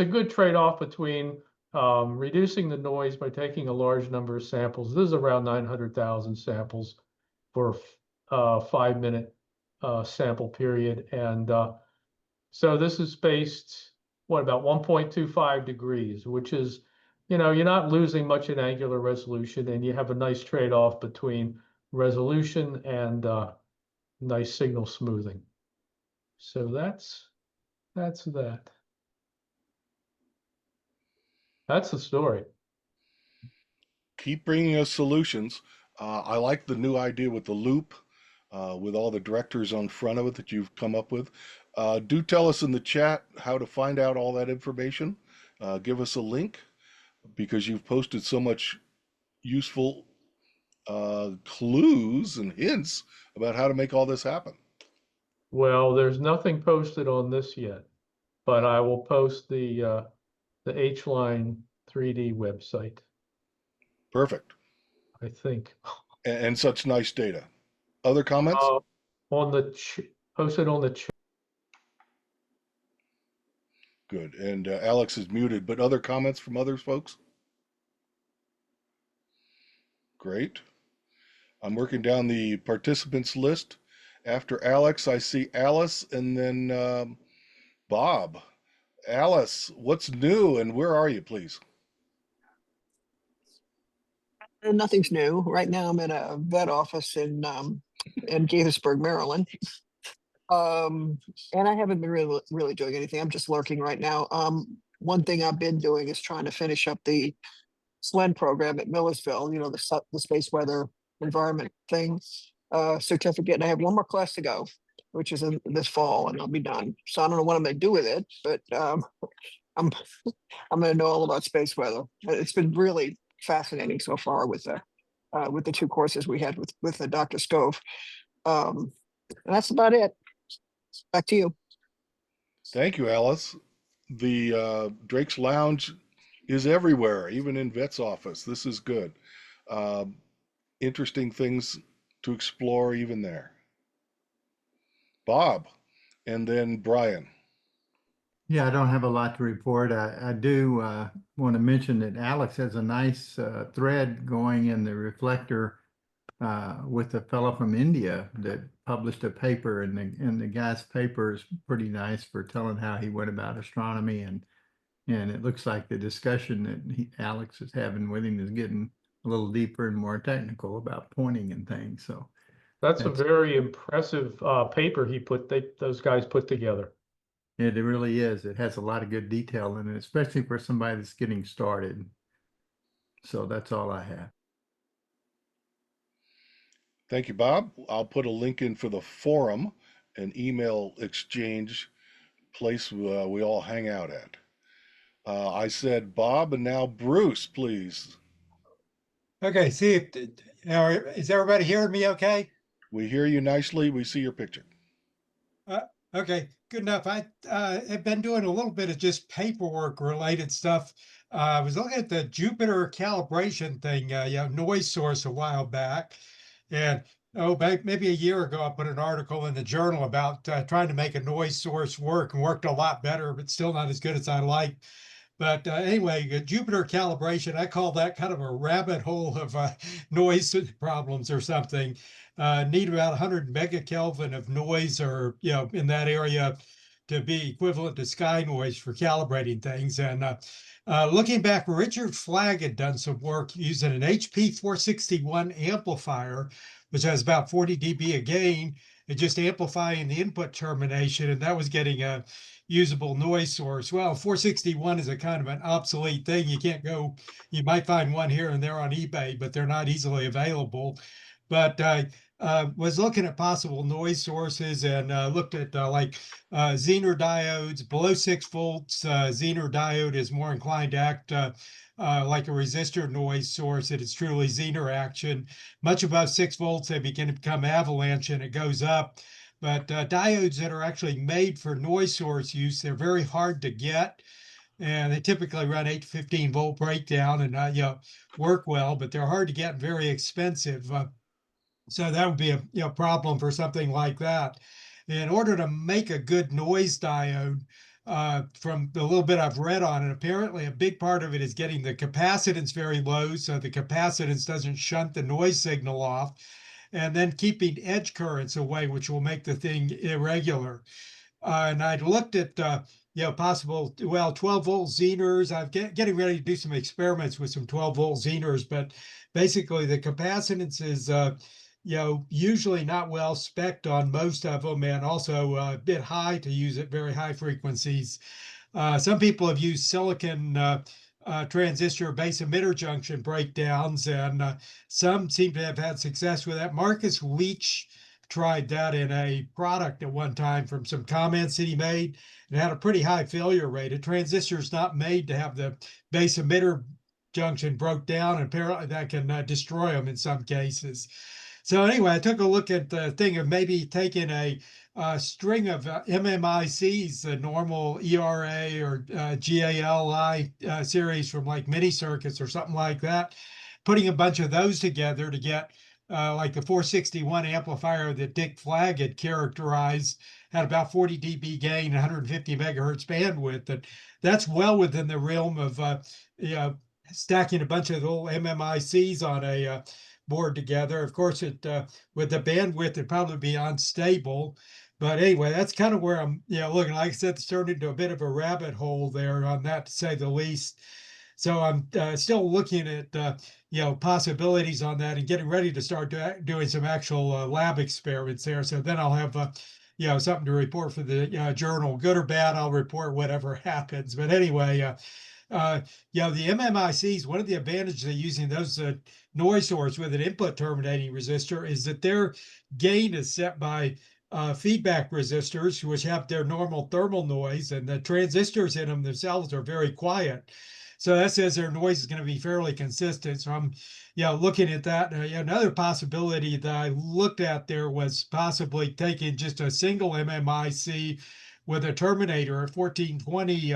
good trade-off between reducing the noise by taking a large number of samples. This is around 900,000 samples for a 5-minute sample period, and so this is spaced about 1.25 degrees, which is, you're not losing much in angular resolution, and you have a nice trade-off between resolution and nice signal smoothing. So that's that. That's the story. Keep bringing us solutions. I like the new idea with the loop, with all the directors on front of it that you've come up with. Do tell us in the chat how to find out all that information. Give us a link, because you've posted so much useful clues and hints about how to make all this happen. Well, there's nothing posted on this yet, but I will post the H-line 3D website, Perfect. I think. And such nice data. Other comments? Posted on the chat. Good. And Alex is muted, but other comments from others, folks? Great. I'm working down the participants list. After Alex, I see Alice and then Bob. Alice, what's new and where are you, please? Nothing's new. Right now I'm in a vet office in Gaithersburg, Maryland. And I haven't been really doing anything. I'm just lurking right now. One thing I've been doing is trying to finish up the SLEN program at Millersville, the space weather environment thing certificate. And I have one more class to go, which is in this fall, and I'll be done. So I don't know what I'm going to do with it, but I'm going to know all about space weather. It's been really fascinating so far with the 2 courses we had with the Dr. Stove. And that's about it. Back to you. Thank you, Alice. The Drake's Lounge is everywhere, even in Vet's office. This is good. Interesting things to explore even there. Bob, and then Brian. Yeah, I don't have a lot to report. I do want to mention that Alex has a nice thread going in the Reflector with a fellow from India that published a paper, and the guy's paper is pretty nice for telling how he went about astronomy, and it looks like the discussion that Alex is having with him is getting a little deeper and more technical about pointing and things. So that's a very impressive paper those guys put together. It really is. It has a lot of good detail in it, especially for somebody that's getting started. So that's all I have. Thank you, Bob. I'll put a link in for the forum, an email exchange place we all hang out at. I said Bob, and now Bruce, please. Okay, is everybody hearing me okay? We hear you nicely. We see your picture. Okay, good enough. I have been doing a little bit of just paperwork related stuff. I was looking at the Jupiter calibration thing, noise source a while back. And maybe a year ago, I put an article in the journal about trying to make a noise source work, and worked a lot better, but still not as good as I like. But anyway, Jupiter calibration, I call that kind of a rabbit hole of noise problems or something. Need about 100 megakelvin of noise, or in that area, to be equivalent to sky noise for calibrating things. And looking back, Richard Flagg had done some work using an HP 461 amplifier, which has about 40 dB of gain, and just amplifying the input termination, and that was getting a usable noise source. Well, 461 is a kind of an obsolete thing. You can't go, you might find one here and there on eBay, but they're not easily available. But was looking at possible noise sources and looked at Zener diodes below 6 volts. Zener diode is more inclined to act like a resistor noise source. It is truly Zener action. Much above 6 volts, they begin to become avalanche and it goes up. But diodes that are actually made for noise source use, they're very hard to get. And they typically run 8 to 15 volt breakdown and work well, but they're hard to get and very expensive. So that would be a problem for something like that. In order to make a good noise diode, from the little bit I've read on it, apparently a big part of it is getting the capacitance very low, so the capacitance doesn't shunt the noise signal off, and then keeping edge currents away, which will make the thing irregular. And I'd looked at possible 12 volt Zeners. I'm getting ready to do some experiments with some 12 volt Zeners, but basically the capacitance is usually not well spec'd on most of them, and also a bit high to use at very high frequencies. Some people have used silicon transistor base emitter junction breakdowns, and some seem to have had success with that. Marcus Leach tried that in a product at one time from some comments that he made, and had a pretty high failure rate. A transistor is not made to have the base emitter junction broke down, and apparently that can destroy them in some cases. So anyway, I took a look at the thing of maybe taking a string of MMICs, the normal ERA or GALI series from like mini circuits or something like that, putting a bunch of those together to get like the 461 amplifier that Dick Flagg had characterized, had about 40 dB gain, 150 megahertz bandwidth. And that's well within the realm of stacking a bunch of little MMICs on a board together. Of course, it with the bandwidth, it'd probably be unstable. But anyway, that's kind of where I'm looking. Like I said, it's turned into a bit of a rabbit hole there on that, to say the least. So I'm still looking at possibilities on that and getting ready to start doing some actual lab experiments there. So then I'll have something to report for the journal. Good or bad, I'll report whatever happens. But anyway, the MMICs, one of the advantages of using those noise source with an input terminating resistor is that their gain is set by feedback resistors, which have their normal thermal noise, and the transistors in them themselves are very quiet. So that says their noise is going to be fairly consistent. So I'm looking at that. Another possibility that I looked at there was possibly taking just a single MMIC with a terminator at 1420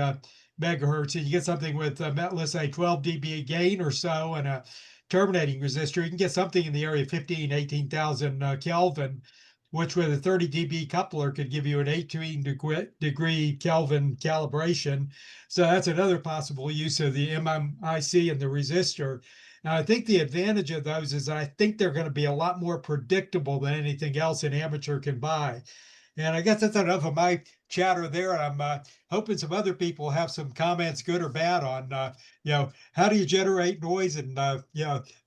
megahertz, and you get something with let's say 12 dB gain or so, and a terminating resistor. You can get something in the area of 18,000 Kelvin, which with a 30 dB coupler could give you an 18 degree Kelvin calibration. So that's another possible use of the MMIC and the resistor. Now, I think the advantage of those is I think they're going to be a lot more predictable than anything else an amateur can buy. And I guess that's enough of my chatter there. I'm hoping some other people have some comments, good or bad, on how do you generate noise? And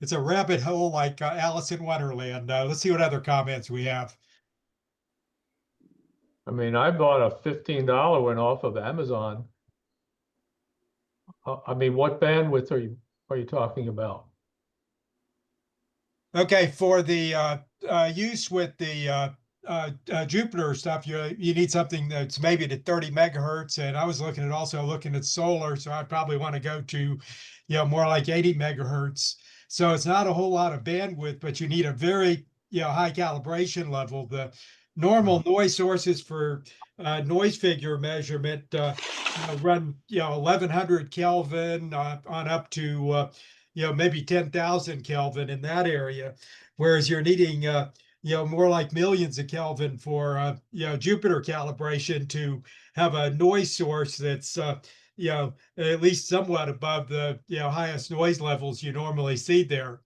it's a rabbit hole like Alice in Wonderland. Let's see what other comments we have. I mean, I bought a $15 one off of Amazon. I mean, what bandwidth are you talking about? Okay, for the use with the Jupiter stuff, you need something that's maybe to 30 megahertz, and I was looking at solar, so I'd probably want to go to more like 80 megahertz. So it's not a whole lot of bandwidth, but you need a very high calibration level. The normal noise sources for noise figure measurement run 1100 Kelvin on up to maybe 10,000 Kelvin in that area, whereas you're needing more like millions of Kelvin for Jupiter calibration to have a noise source that's at least somewhat above the highest noise levels you normally see there.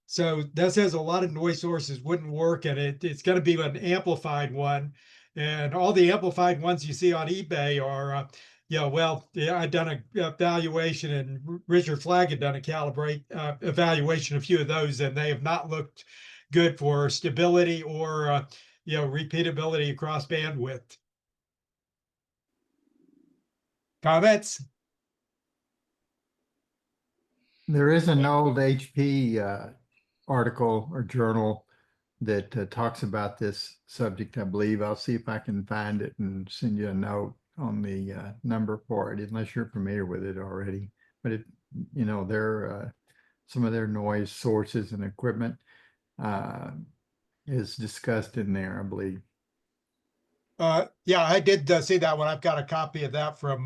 So that says a lot of noise sources wouldn't work, and it's going to be an amplified one. And all the amplified ones you see on eBay are, well, yeah, I've done a evaluation, and Richard Flagg had done a calibrate evaluation, a few of those, and they have not looked good for stability or, repeatability across bandwidth. Comments? There is an old HP article or journal that talks about this subject, I believe. I'll see if I can find it and send you a note on the number for it, unless you're familiar with it already. But it, their some of their noise sources and equipment is discussed in there, I believe. Yeah, I did see that one. I've got a copy of that from,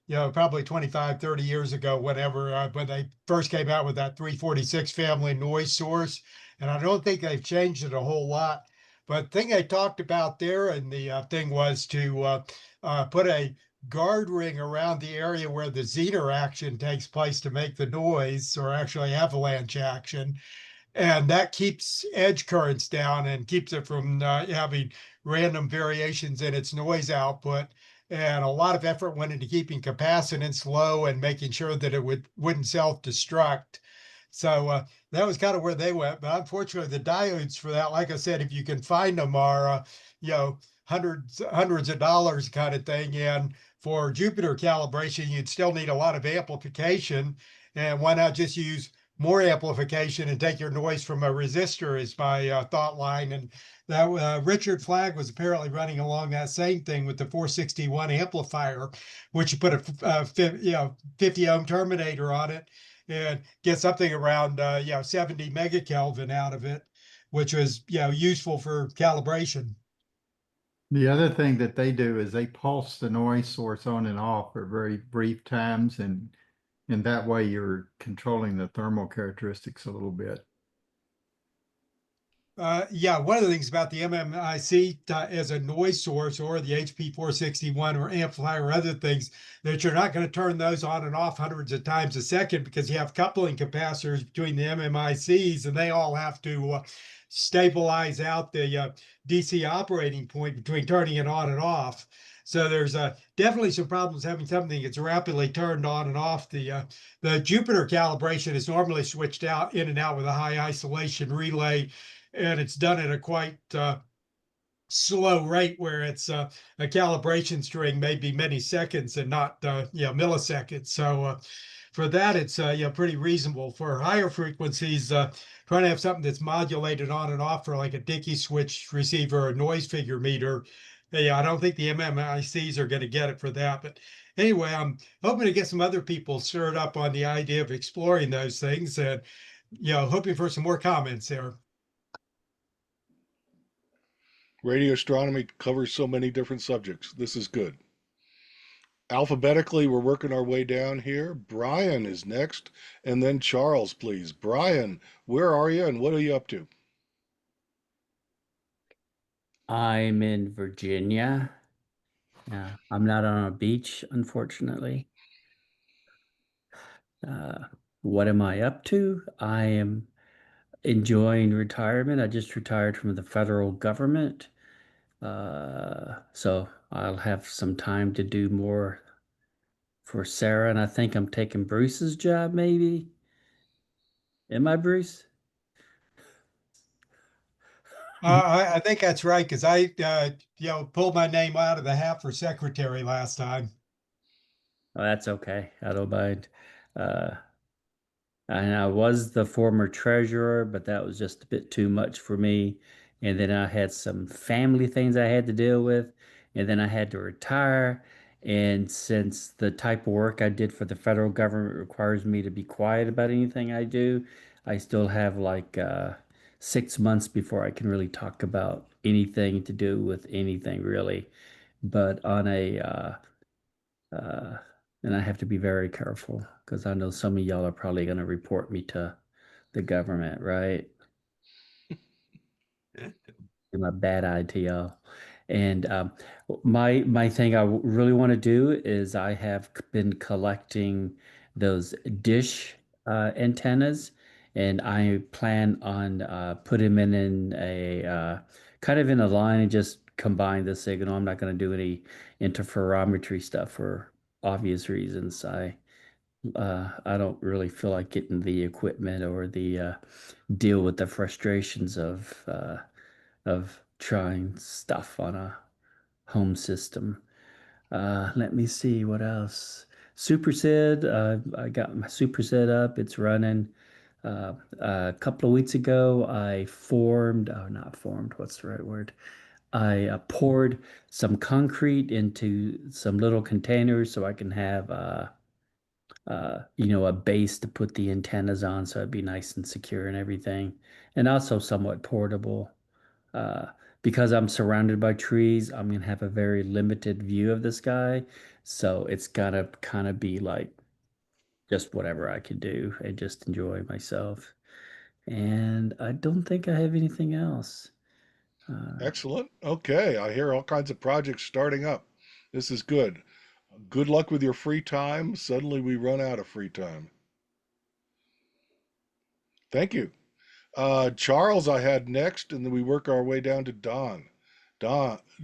probably 25, 30 years ago, whenever, when they first came out with that 346 family noise source. And I don't think they've changed it a whole lot. But the thing they talked about there, and the thing was to put a guard ring around the area where the Zener action takes place to make the noise, or actually avalanche action. And that keeps edge currents down and keeps it from having random variations in its noise output. And a lot of effort went into keeping capacitance low and making sure that it wouldn't self-destruct. So that was kind of where they went. But unfortunately, the diodes for that, like I said, if you can find them, are hundreds of dollars kind of thing. And for Jupiter calibration, you'd still need a lot of amplification. And why not just use more amplification and take your noise from a resistor, is my thought line. And that Richard Flagg was apparently running along that same thing with the 461 amplifier, which you put a 50 ohm terminator on it and get something around 70 megakelvin out of it, which was useful for calibration. The other thing that they do is they pulse the noise source on and off for very brief times, and that way you're controlling the thermal characteristics a little bit. One of the things about the MMIC as a noise source, or the HP 461 or amplifier or other things, that you're not going to turn those on and off hundreds of times a second, because you have coupling capacitors between the MMICs, and they all have to stabilize out the DC operating point between turning it on and off. So there's definitely some problems having something that's rapidly turned on and off. The Jupiter calibration is normally switched out in and out with a high isolation relay, and it's done at a quite slow rate, where it's a calibration string maybe many seconds and not milliseconds. So for that, it's pretty reasonable. For higher frequencies, trying to have something that's modulated on and off for like a Dickey switch receiver or noise figure meter, I don't think the MMICs are going to get it for that. But anyway, I'm hoping to get some other people stirred up on the idea of exploring those things, and hoping for some more comments there. Radio astronomy covers so many different subjects. This is good. Alphabetically, we're working our way down here. Brian is next, and then Charles, please. Brian, where are you and what are you up to? I'm in Virginia. I'm not on a beach, unfortunately. What am I up to? I am enjoying retirement. I just retired from the federal government. So I'll have some time to do more for Sarah, and I think I'm taking Bruce's job, maybe. Am I, Bruce? I think that's right, because I pulled my name out of the hat for secretary last time. Oh, that's okay. I don't mind. And I was the former treasurer, but that was just a bit too much for me. And then I had some family things I had to deal with, and then I had to retire. And since the type of work I did for the federal government requires me to be quiet about anything I do, I still have like 6 months before I can really talk about anything to do with anything, really. But on and I have to be very careful, because I know some of y'all are probably going to report me to the government, right? I'm a bad eye to y'all. And my thing I really want to do is, I have been collecting those dish antennas, and I plan on putting them in a kind of in a line and just combine the signal. I'm not going to do any interferometry stuff for obvious reasons. I don't really feel like getting the equipment or the deal with the frustrations of trying stuff on a home system. Let me see what else. SuperSid, I got my SuperSid up. It's running. A couple of weeks ago, I not formed, what's the right word? I poured some concrete into some little containers so I can have, a base to put the antennas on so it'd be nice and secure and everything. And also somewhat portable. Uh, because I'm surrounded by trees, I'm gonna have a very limited view of the sky. So it's gotta kind of be like just whatever I can do and just enjoy myself. And I don't think I have anything else. Excellent. Okay, I hear all kinds of projects starting up. This is good. Good luck with your free time. Suddenly we run out of free time. Thank you. Charles, I had next, and then we work our way down to Don.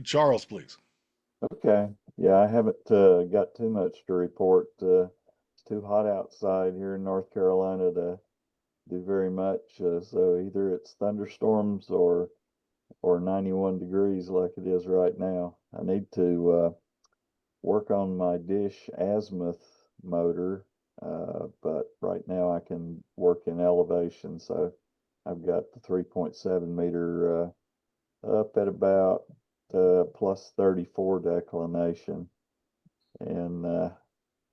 Charles, please. Okay. Yeah, I haven't got too much to report. It's too hot outside here in North Carolina to do very much. So either it's thunderstorms or 91 degrees like it is right now. I need to work on my dish azimuth motor, but right now I can work in elevation. So I've got the 3.7 meter up at about plus 34 declination. And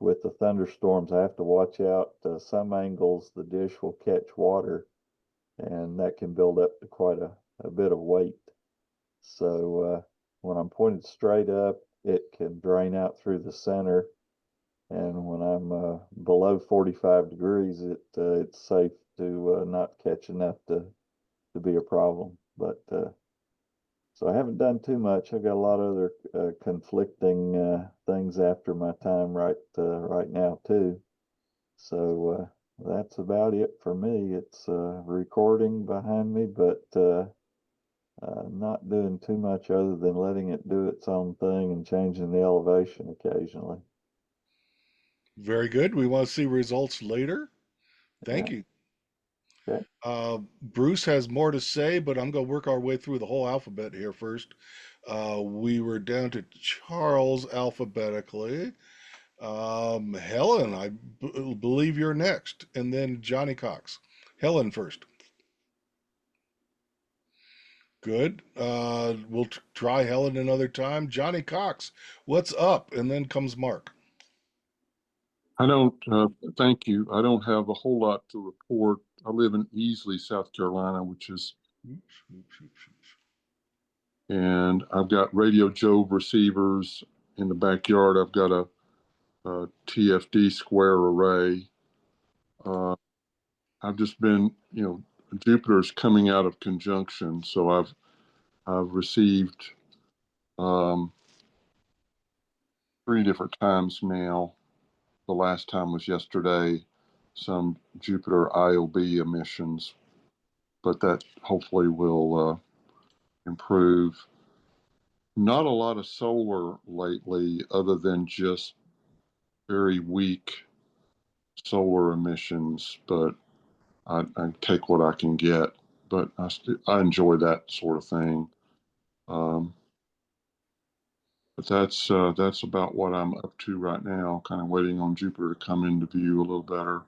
with the thunderstorms, I have to watch out. Some angles, the dish will catch water, and that can build up to quite a bit of weight. So when I'm pointed straight up, it can drain out through the center. And when I'm below 45 degrees, it's safe to not catch enough to be a problem. But so I haven't done too much. I've got a lot of other conflicting things after my time right now too. So that's about it for me. It's recording behind me, but not doing too much other than letting it do its own thing and changing the elevation occasionally. Very good. We want to see results later. Thank you. Okay. Bruce has more to say, but I'm going to work our way through the whole alphabet here first. We were down to Charles alphabetically. Helen, I believe you're next, and then Johnny Cox. Helen first. Good. We'll try Helen another time. Johnny Cox, what's up? And then comes Mark. I don't, thank you. I don't have a whole lot to report. I live in Easley, South Carolina, which is, and I've got Radio Jove receivers in the backyard. I've got a TFD square array. I've just been, Jupiter's coming out of conjunction, so I've received 3 different times now. The last time was yesterday, some Jupiter IOB emissions, but that hopefully will improve. Not a lot of solar lately, other than just very weak solar emissions, but I take what I can get. But I enjoy that sort of thing. But that's about what I'm up to right now, kind of waiting on Jupiter to come into view a little better.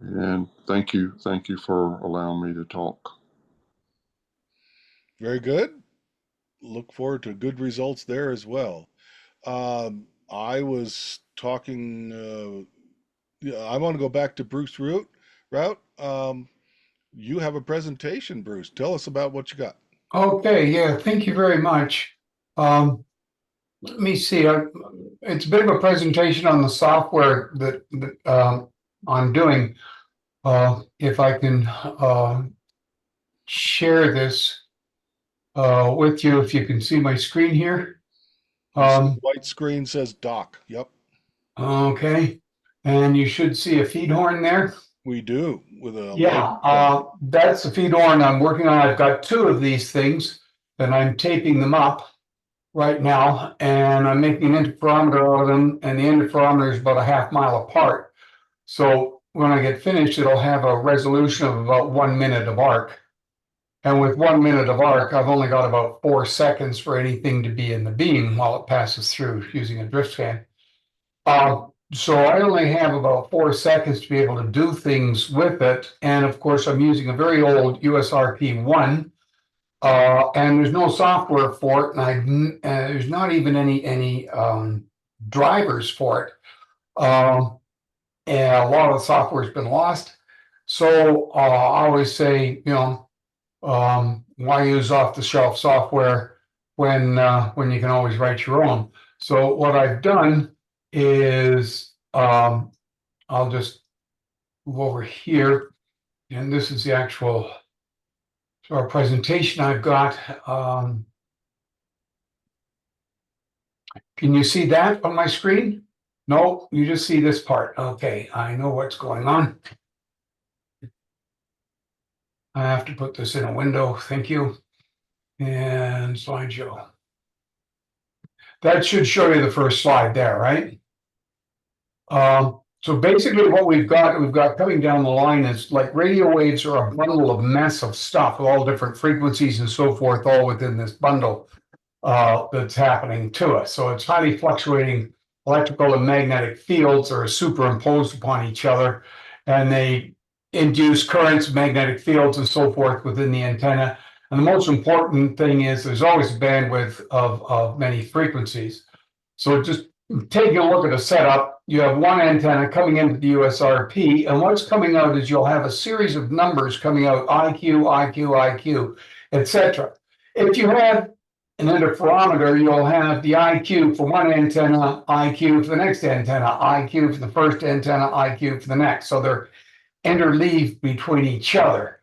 And thank you for allowing me to talk. Very good. Look forward to good results there as well. I was talking, I want to go back to Bruce Root. You have a presentation, Bruce. Tell us about what you got. Okay, yeah, thank you very much. Let me see. It's a bit of a presentation on the software that I'm doing. If I can share this with you, if you can see my screen here. White screen says doc. Yep. Okay, and you should see a feed horn there. We do, with a Yeah, light. that's the feed horn I'm working on. I've got two of these things and I'm taping them up right now, and I'm making an interferometer out of them, and the interferometer is about a half mile apart. So when I get finished, it'll have a resolution of about 1 minute of arc. And with 1 minute of arc, I've only got about 4 seconds for anything to be in the beam while it passes through using a drift scan. So I only have about 4 seconds to be able to do things with it. And of course, I'm using a very old USRP-1, and there's no software for it, and there's not even any drivers for it. And a lot of the software's been lost. So I always say, why use off-the-shelf software when you can always write your own? So what I've done is I'll just move over here, and this is the actual our presentation I've got. Can you see that on my screen? No, you just see this part. Okay, I know what's going on. I have to put this in a window. Thank you. And slideshow. That should show you the first slide there, right? So basically what we've got coming down the line is like radio waves are a bundle of mess of stuff, all different frequencies and so forth, all within this bundle that's happening to us. So it's highly fluctuating electrical and magnetic fields that are superimposed upon each other, and they induce currents, magnetic fields, and so forth within the antenna. And the most important thing is there's always a bandwidth of many frequencies. So just taking a look at a setup, you have one antenna coming into the USRP, and what's coming out is you'll have a series of numbers coming out, IQ, IQ, IQ, etc. If you have an interferometer, you'll have the IQ for one antenna, IQ for the next antenna, IQ for the first antenna, IQ for the next. So they're interleaved between each other.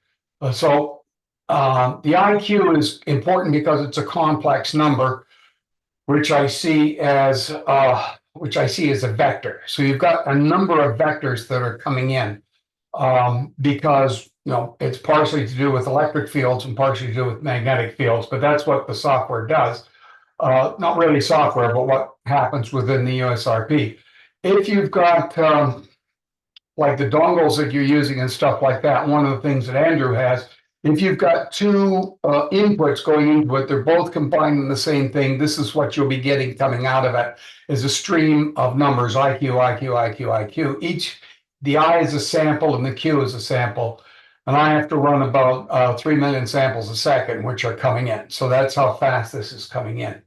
So the IQ is important because it's a complex number, which I see as a vector. So you've got a number of vectors that are coming in because it's partially to do with electric fields and partially to do with magnetic fields, but that's what the software does. Not really software, but what happens within the USRP. If you've got like the dongles that you're using and stuff like that, one of the things that Andrew has, if you've got two inputs going into it, they're both combining the same thing. This is what you'll be getting coming out of it, is a stream of numbers, IQ, IQ, IQ, IQ. The I is a sample and the Q is a sample. And I have to run about 3 million samples a second, which are coming in. So that's how fast this is coming in.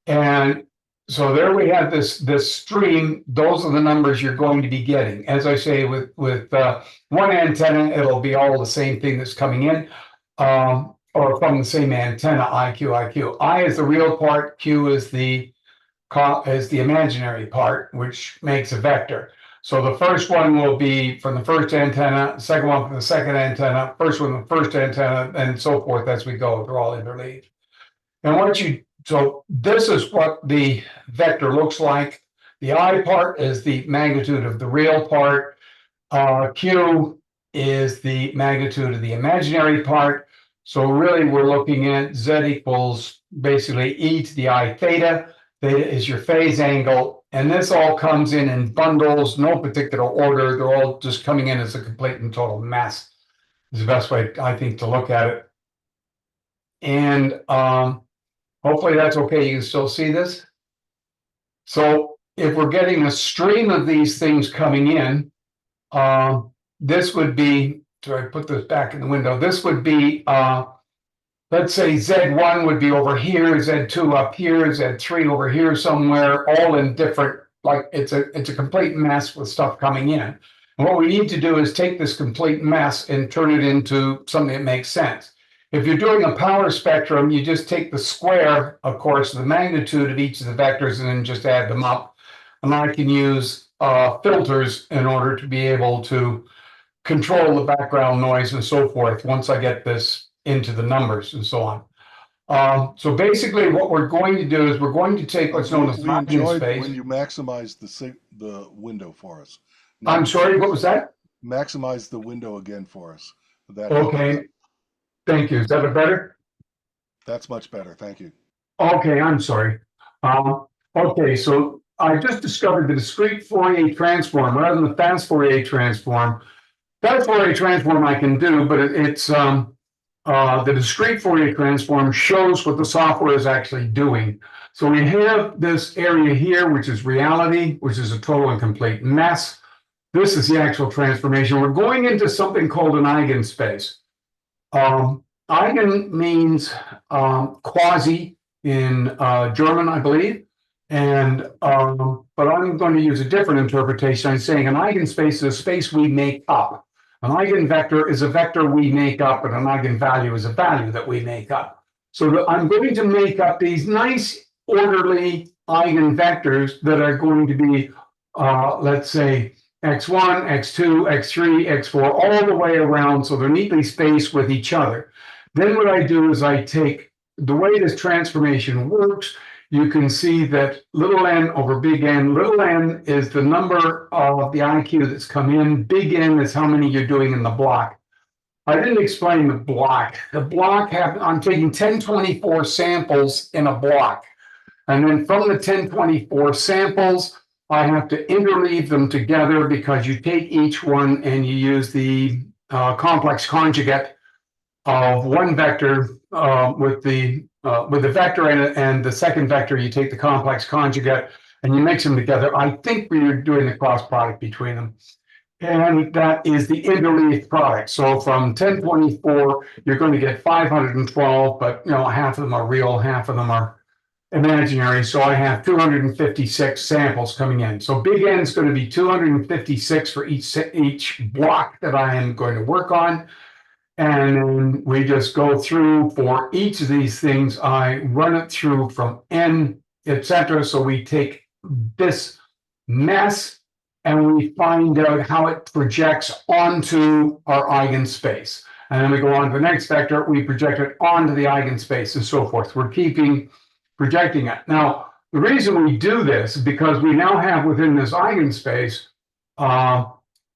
And so there we have this stream. Those are the numbers you're going to be getting. As I say, with one antenna, it'll be all the same thing that's coming in, or from the same antenna, IQ, IQ. I is the real part, Q is the imaginary part, which makes a vector. So the first one will be from the first antenna, second one from the second antenna, first one from the first antenna, and so forth as we go. They're all interleaved. And so this is what the vector looks like. The I part is the magnitude of the real part. Q is the magnitude of the imaginary part. So really we're looking at Z equals basically E to the I theta. Theta is your phase angle. And this all comes in bundles, no particular order. They're all just coming in as a complete and total mess. Is the best way, I think, to look at it. And hopefully that's okay. You can still see this. So if we're getting a stream of these things coming in, this would be, so I put this back in the window, this would be, let's say Z1 would be over here, Z2 up here, Z3 over here somewhere, all in different, like it's a complete mess with stuff coming in. And what we need to do is take this complete mess and turn it into something that makes sense. If you're doing a power spectrum, you just take the square, of course, the magnitude of each of the vectors and then just add them up. And I can use filters in order to be able to control the background noise and so forth once I get this into the numbers and so on. So basically what we're going to do is we're going to take what's known as We vacuum enjoyed space. when you maximized the window for us. I'm sorry, what was that? maximize the window again for us. That Okay, thank you. Is that better? That's much better. Thank you. Okay, I'm sorry. Okay, so I just discovered the discrete Fourier transform rather than the fast Fourier transform. Fast Fourier transform I can do, but it's the discrete Fourier transform shows what the software is actually doing. So we have this area here, which is reality, which is a total and complete mess. This is the actual transformation. We're going into something called an eigenspace. Eigen means quasi in German, I believe. And but I'm going to use a different interpretation. I'm saying an eigenspace is a space we make up. An eigenvector is a vector we make up, and an eigenvalue is a value that we make up. So I'm going to make up these nice orderly eigenvectors that are going to be, let's say, x1, x2, x3, x4, all the way around, so they're neatly spaced with each other. Then what I do is I take the way this transformation works. You can see that little n over big N. Little n is the number of the IQ that's come in. Big N is how many you're doing in the block. I didn't explain the block. The block, I'm taking 1024 samples in a block. And then from the 1024 samples, I have to interleave them together because you take each one and you use the complex conjugate of one vector with the vector and the second vector, you take the complex conjugate and you mix them together. I think we're doing the cross product between them. And that is the interleaved product. So from 1024, you're going to get 512, but half of them are real, half of them are imaginary. So I have 256 samples coming in. So big N is going to be 256 for each block that I am going to work on. And then we just go through for each of these things. I run it through from N, etc. So we take this mess and we find out how it projects onto our eigenspace. And then we go on to the next vector, we project it onto the eigenspace and so forth. We're keeping projecting it. Now, the reason we do this is because we now have within this eigenspace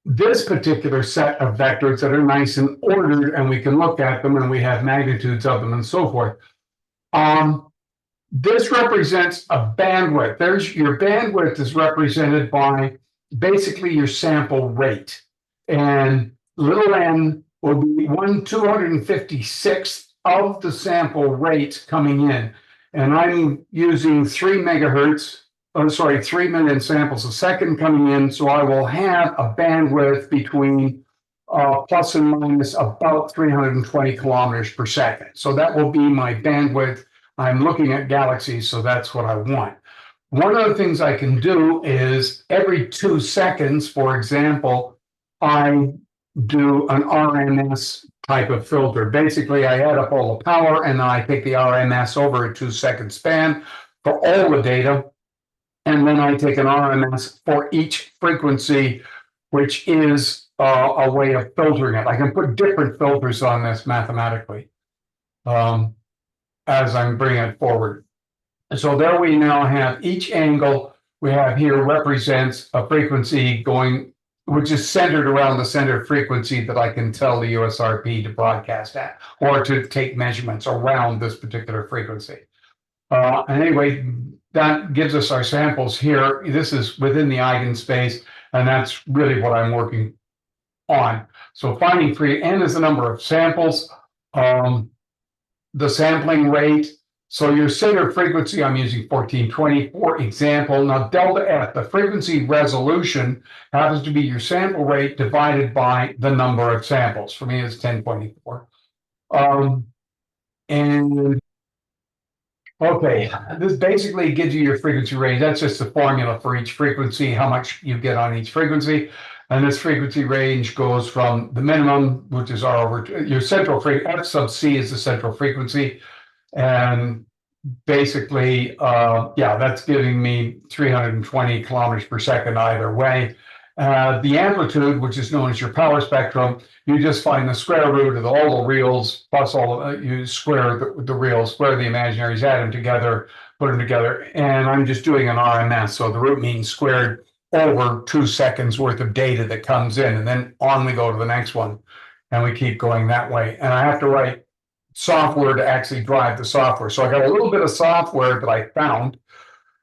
this particular set of vectors that are nice and ordered, and we can look at them and we have magnitudes of them and so forth. This represents a bandwidth. Your bandwidth is represented by basically your sample rate. And little n will be 1/256th of the sample rate coming in. And I'm using 3 megahertz, 3 million samples a second coming in. So I will have a bandwidth between plus and minus about 320 kilometers per second. So that will be my bandwidth. I'm looking at galaxies, so that's what I want. One of the things I can do is every 2 seconds, for example, I do an RMS type of filter. Basically, I add up all the power and I take the RMS over a 2-second span for all the data. And then I take an RMS for each frequency, which is a way of filtering it. I can put different filters on this mathematically as I'm bringing it forward. So there we now have each angle we have here represents a frequency going, which is centered around the center frequency that I can tell the USRP to broadcast at, or to take measurements around this particular frequency. And anyway, that gives us our samples here. This is within the eigenspace, and that's really what I'm working on. So finding free n is the number of samples, the sampling rate. So your center frequency, I'm using 1420 for example. Now delta F, the frequency resolution, happens to be your sample rate divided by the number of samples. For me, it's 1024. And okay, this basically gives you your frequency range. That's just the formula for each frequency, how much you get on each frequency. And this frequency range goes from the minimum, which is R over your central frequency, F sub C is the central frequency. And basically, yeah, that's giving me 320 kilometers per second either way. The amplitude, which is known as your power spectrum, you just find the square root of all the reals plus all of you square the reals, square the imaginaries, add them together, put them together. And I'm just doing an RMS. So the root mean squared over 2 seconds worth of data that comes in, and then on we go to the next one, and we keep going that way. And I have to write software to actually drive the software. So I got a little bit of software that I found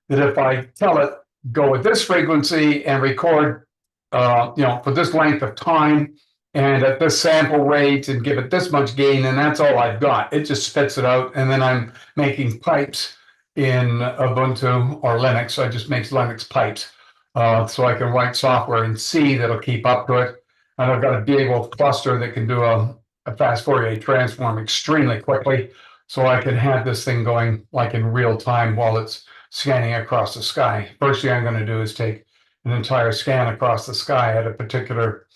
that if I tell it, go with this frequency and record, for this length of time and at this sample rate and give it this much gain, and that's all I've got. It just spits it out, and then I'm making pipes in Ubuntu or Linux. I just make Linux pipes, so I can write software in C that'll keep up to it. And I've got a big old cluster that can do a fast Fourier transform extremely quickly, so I can have this thing going like in real time while it's scanning across the sky. First thing I'm going to do is take an entire scan across the sky at a particular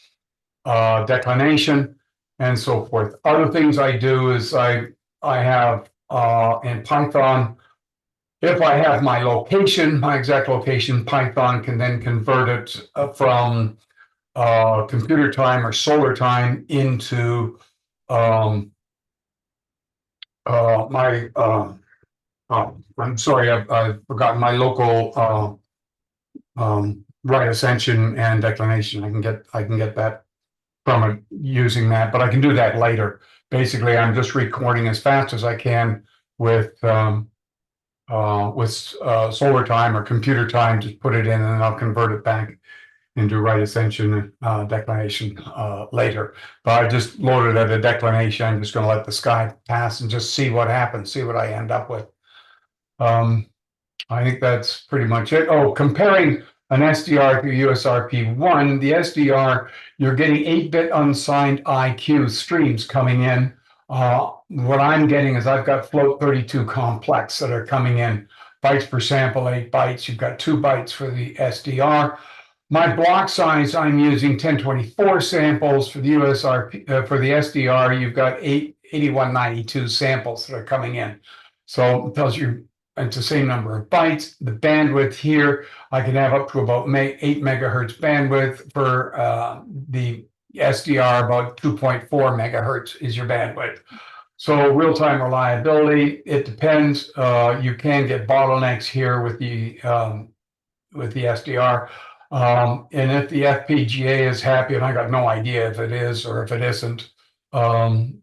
declination and so forth. Other things I do is I have in Python, if I have my location, my exact location, Python can then convert it from computer time or solar time into my I'm sorry, I've forgotten my local right ascension and declination. I can get that from it using that, but I can do that later. Basically, I'm just recording as fast as I can with solar time or computer time. Just put it in, and then I'll convert it back into right ascension declination later. But I just loaded at a declination. I'm just going to let the sky pass and just see what happens, see what I end up with. I think that's pretty much it. Oh, comparing an SDR to USRP1, the SDR, you're getting 8-bit unsigned IQ streams coming in. What I'm getting is I've got float 32 complex that are coming in. Bytes per sample, 8 bytes. You've got 2 bytes for the SDR. My block size, I'm using 1024 samples for the USRP. For the SDR, you've got 8192 samples that are coming in. So it tells you it's the same number of bytes. The bandwidth here, I can have up to about 8 megahertz bandwidth. For the SDR, about 2.4 megahertz is your bandwidth. So real-time reliability, it depends. You can get bottlenecks here with the SDR. And if the FPGA is happy, and I got no idea if it is or if it isn't, then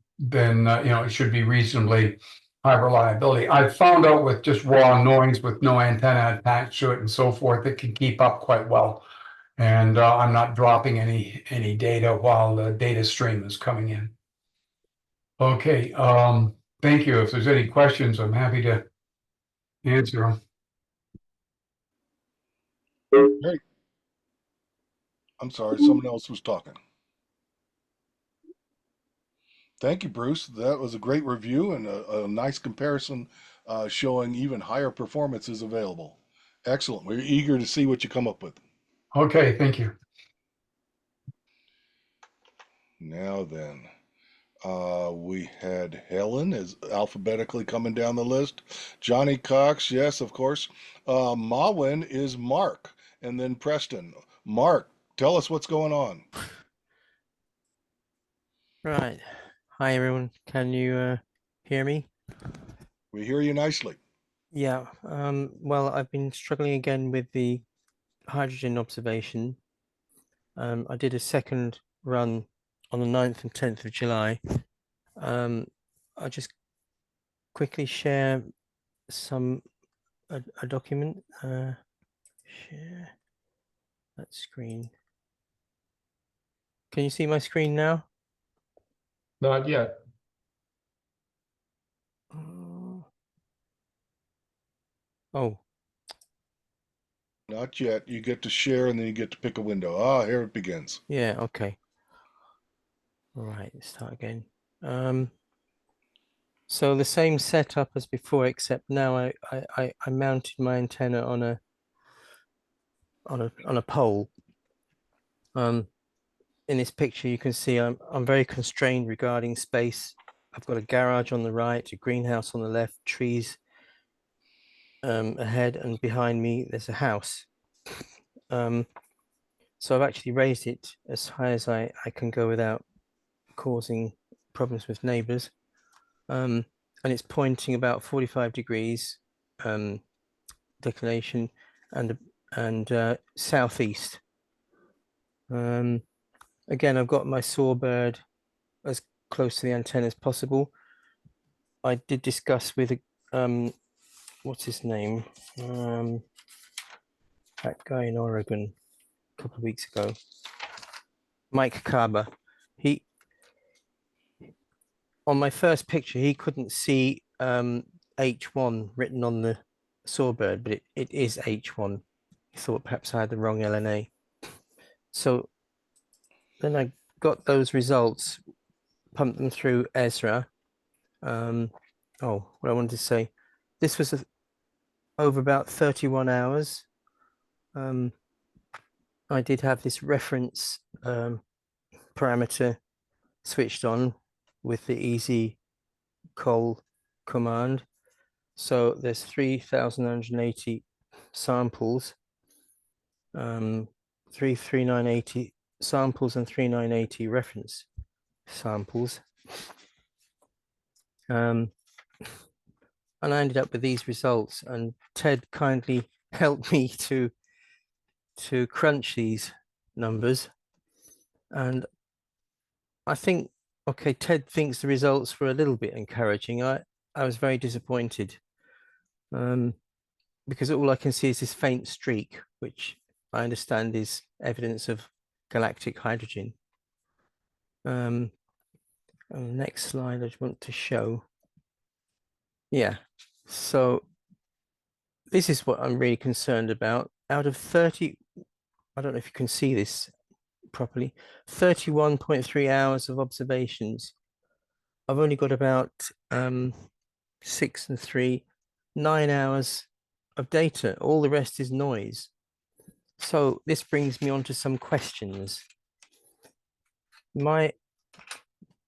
it should be reasonably high reliability. I've found out with just raw noise with no antenna attached to it and so forth, it can keep up quite well. And I'm not dropping any data while the data stream is coming in. Okay, thank you. If there's any questions, I'm happy to answer them. Hey, I'm sorry, someone else was talking. Thank you, Bruce. That was a great review and a nice comparison showing even higher performance is available. Excellent. We're eager to see what you come up with. Okay, thank you. Now then, we had Helen is alphabetically coming down the list. Johnny Cox, yes, of course. Mawin is Mark, and then Preston. Mark, tell us what's going on. Right. Hi, everyone. Can you hear me? We hear you nicely. Yeah. Well, I've been struggling again with the hydrogen observation. I did a second run on the 9th and 10th of July. I'll just quickly share a document. Share that screen. Can you see my screen now? Not yet. Oh. Not yet. You get to share and then you get to pick a window. Ah, here it begins. Yeah, okay. All right, let's start again. So the same setup as before, except now I mounted my antenna on a pole. In this picture, you can see I'm very constrained regarding space. I've got a garage on the right, a greenhouse on the left, trees ahead, and behind me there's a house. So I've actually raised it as high as I can go without causing problems with neighbors. And it's pointing about 45 degrees declination and and southeast. Again, I've got my sawbird as close to the antenna as possible. I did discuss with what's his name? That guy in Oregon a couple of weeks ago, Mike Kaba. He, on my first picture, he couldn't see H1 written on the sawbird, but it is H1. He thought perhaps I had the wrong LNA. So then I got those results, pumped them through Ezra. Oh, what I wanted to say, this was over about 31 hours. I did have this reference parameter switched on with the easy call command. So there's 3,980 samples, 33980 samples and 3980 reference samples. And I ended up with these results, and Ted kindly helped me to crunch these numbers. And I think, okay, Ted thinks the results were a little bit encouraging. I was very disappointed because all I can see is this faint streak, which I understand is evidence of galactic hydrogen. On the next slide, I just want to show. Yeah, so this is what I'm really concerned about. Out of 30, I don't know if you can see this properly, 31.3 hours of observations. I've only got about 6 and 3, 9 hours of data. All the rest is noise. So this brings me on to some questions.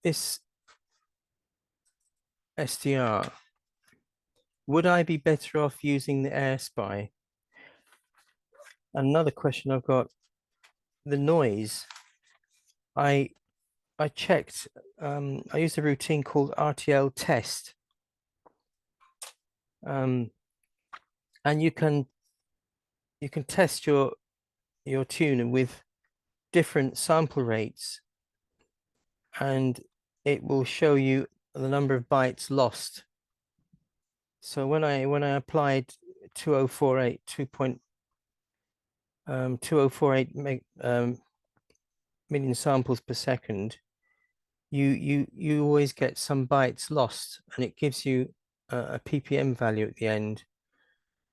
This SDR, would I be better off using the AirSpy? Another question I've got, the noise. I checked, I used a routine called RTL test. And you can test your tuner with different sample rates, and it will show you the number of bytes lost. So when I applied 2048 million samples per second, you always get some bytes lost, and it gives you a ppm value at the end.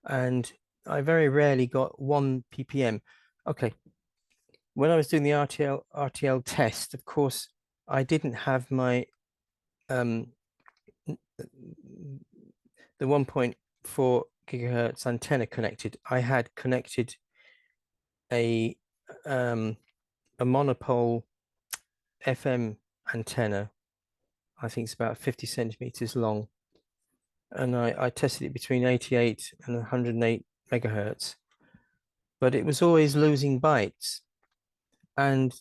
And I very rarely got 1 ppm. Okay, when I was doing the RTL test, of course, I didn't have my the 1.4 gigahertz antenna connected. I had connected a monopole FM antenna. I think it's about 50 centimeters long, and I tested it between 88 and 108 megahertz, but it was always losing bytes. And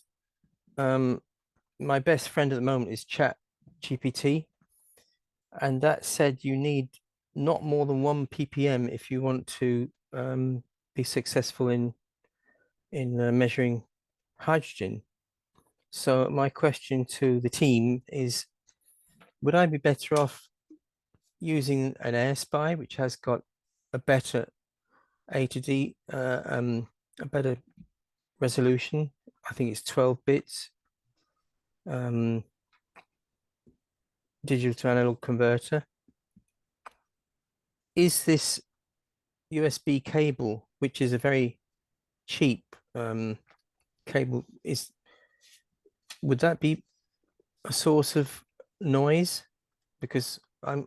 my best friend at the moment is ChatGPT, and that said you need not more than 1 ppm if you want to be successful in measuring hydrogen. So my question to the team is, would I be better off using an AirSpy, which has got a better A to D, a better resolution? I think it's 12 bits. Digital to analog converter. Is this USB cable, which is a very cheap cable, would that be a source of noise? Because I'm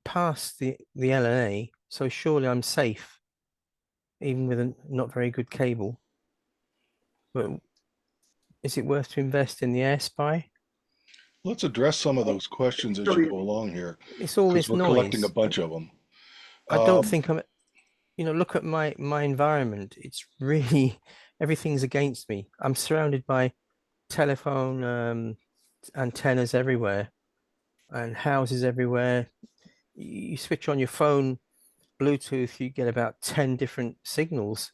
past the LNA, so surely I'm safe, even with a not very good cable. But is it worth to invest in the AirSpy? Let's address some of those questions as you go along here. It's all this we're noise. collecting a bunch of them. I don't think I'm, look at my environment. It's really, everything's against me. I'm surrounded by telephone antennas everywhere and houses everywhere. You switch on your phone Bluetooth, you get about 10 different signals.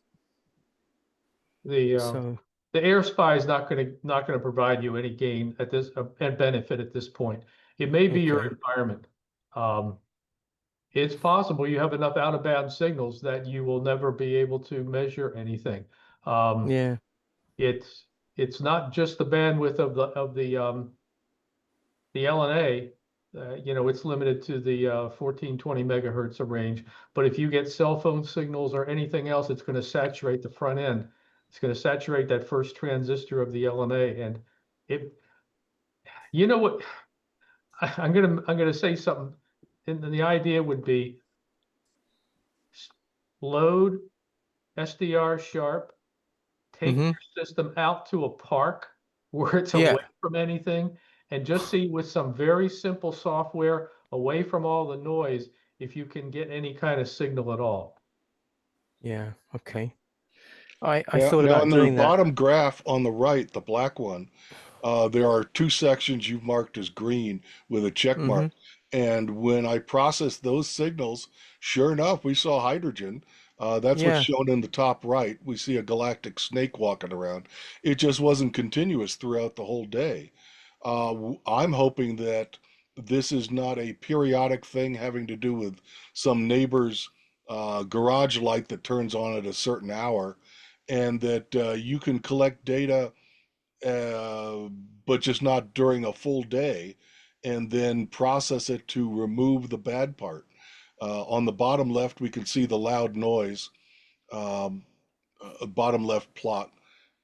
The So AirSpy is not going to provide you any gain at this and benefit at this point. It may be your okay. environment. It's possible you have enough out of band signals that you will never be able to measure anything. Yeah. It's not just the bandwidth of the LNA. You know, it's limited to the 1420 megahertz of range. But if you get cell phone signals or anything else, it's going to saturate the front end. It's going to saturate that first transistor of the LNA, and you know what? I'm gonna say something, and the idea would be load SDR sharp, take your system out to a park where it's away from anything, and just see with some very simple software, away from all the noise, if you can get any kind of signal at all. Yeah. Okay. I Yeah, thought now about in the doing that. bottom graph on the right, the black one, there are two sections you've marked as green with a check mark. And when I processed those signals, sure enough, we saw hydrogen. That's what's shown in the top right. We see a galactic snake walking around. It just wasn't continuous throughout the whole day. I'm hoping that this is not a periodic thing having to do with some neighbor's garage light that turns on at a certain hour, and that you can collect data, but just not during a full day, and then process it to remove the bad part. On the bottom left, we can see the loud noise, bottom left plot,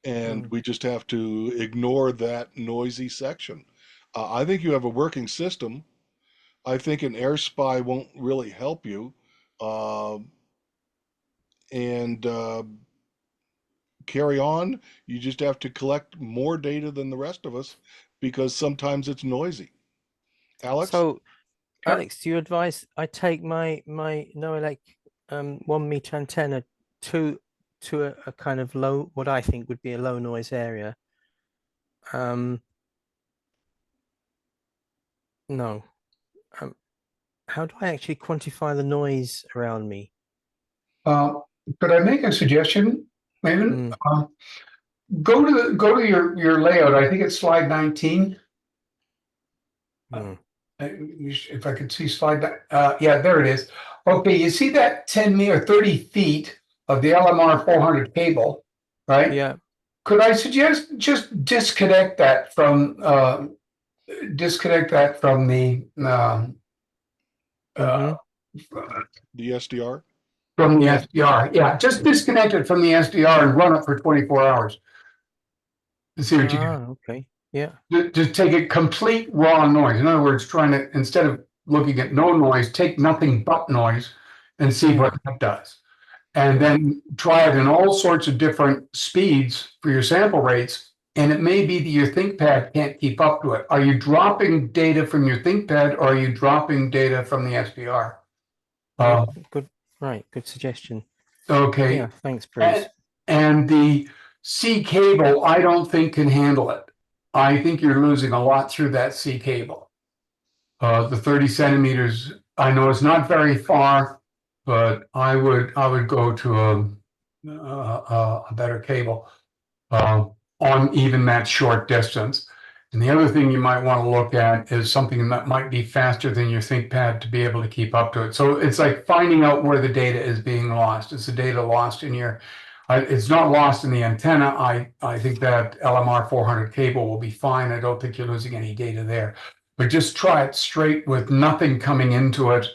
and we just have to ignore that noisy section. I think you have a working system. I think an AirSpy won't really help you. And carry on. You just have to collect more data than the rest of us because sometimes it's noisy. Alex? So, Alex, do you advise I take my Noelec 1 meter antenna to a kind of low, what I think would be a low noise area? No. How do I actually quantify the noise around me? Could I make a suggestion, Mayman? Go to your layout. I think it's slide 19. If I could see slide that, yeah, there it is. Okay, you see that 10 or 30 feet of the LMR 400 cable, right? Yeah. Could I suggest just disconnect that from the the SDR? From the SDR, yeah. Just disconnect it from the SDR and run it for 24 hours. To see what you get. Okay. Yeah. Just take a complete raw noise. In other words, trying to, instead of looking at no noise, take nothing but noise and see what that does. And then try it in all sorts of different speeds for your sample rates. And it may be that your ThinkPad can't keep up to it. Are you dropping data from your ThinkPad, or are you dropping data from the SDR? Good. Right. Good suggestion. Okay. Yeah. Thanks, Bruce. And the C cable, I don't think can handle it. I think you're losing a lot through that C cable. The 30 centimeters, I know it's not very far, but I would go to a better cable on even that short distance. And the other thing you might want to look at is something that might be faster than your ThinkPad to be able to keep up to it. So it's like finding out where the data is being lost. Is the data lost in your, it's not lost in the antenna. I think that LMR 400 cable will be fine. I don't think you're losing any data there. But just try it straight with nothing coming into it,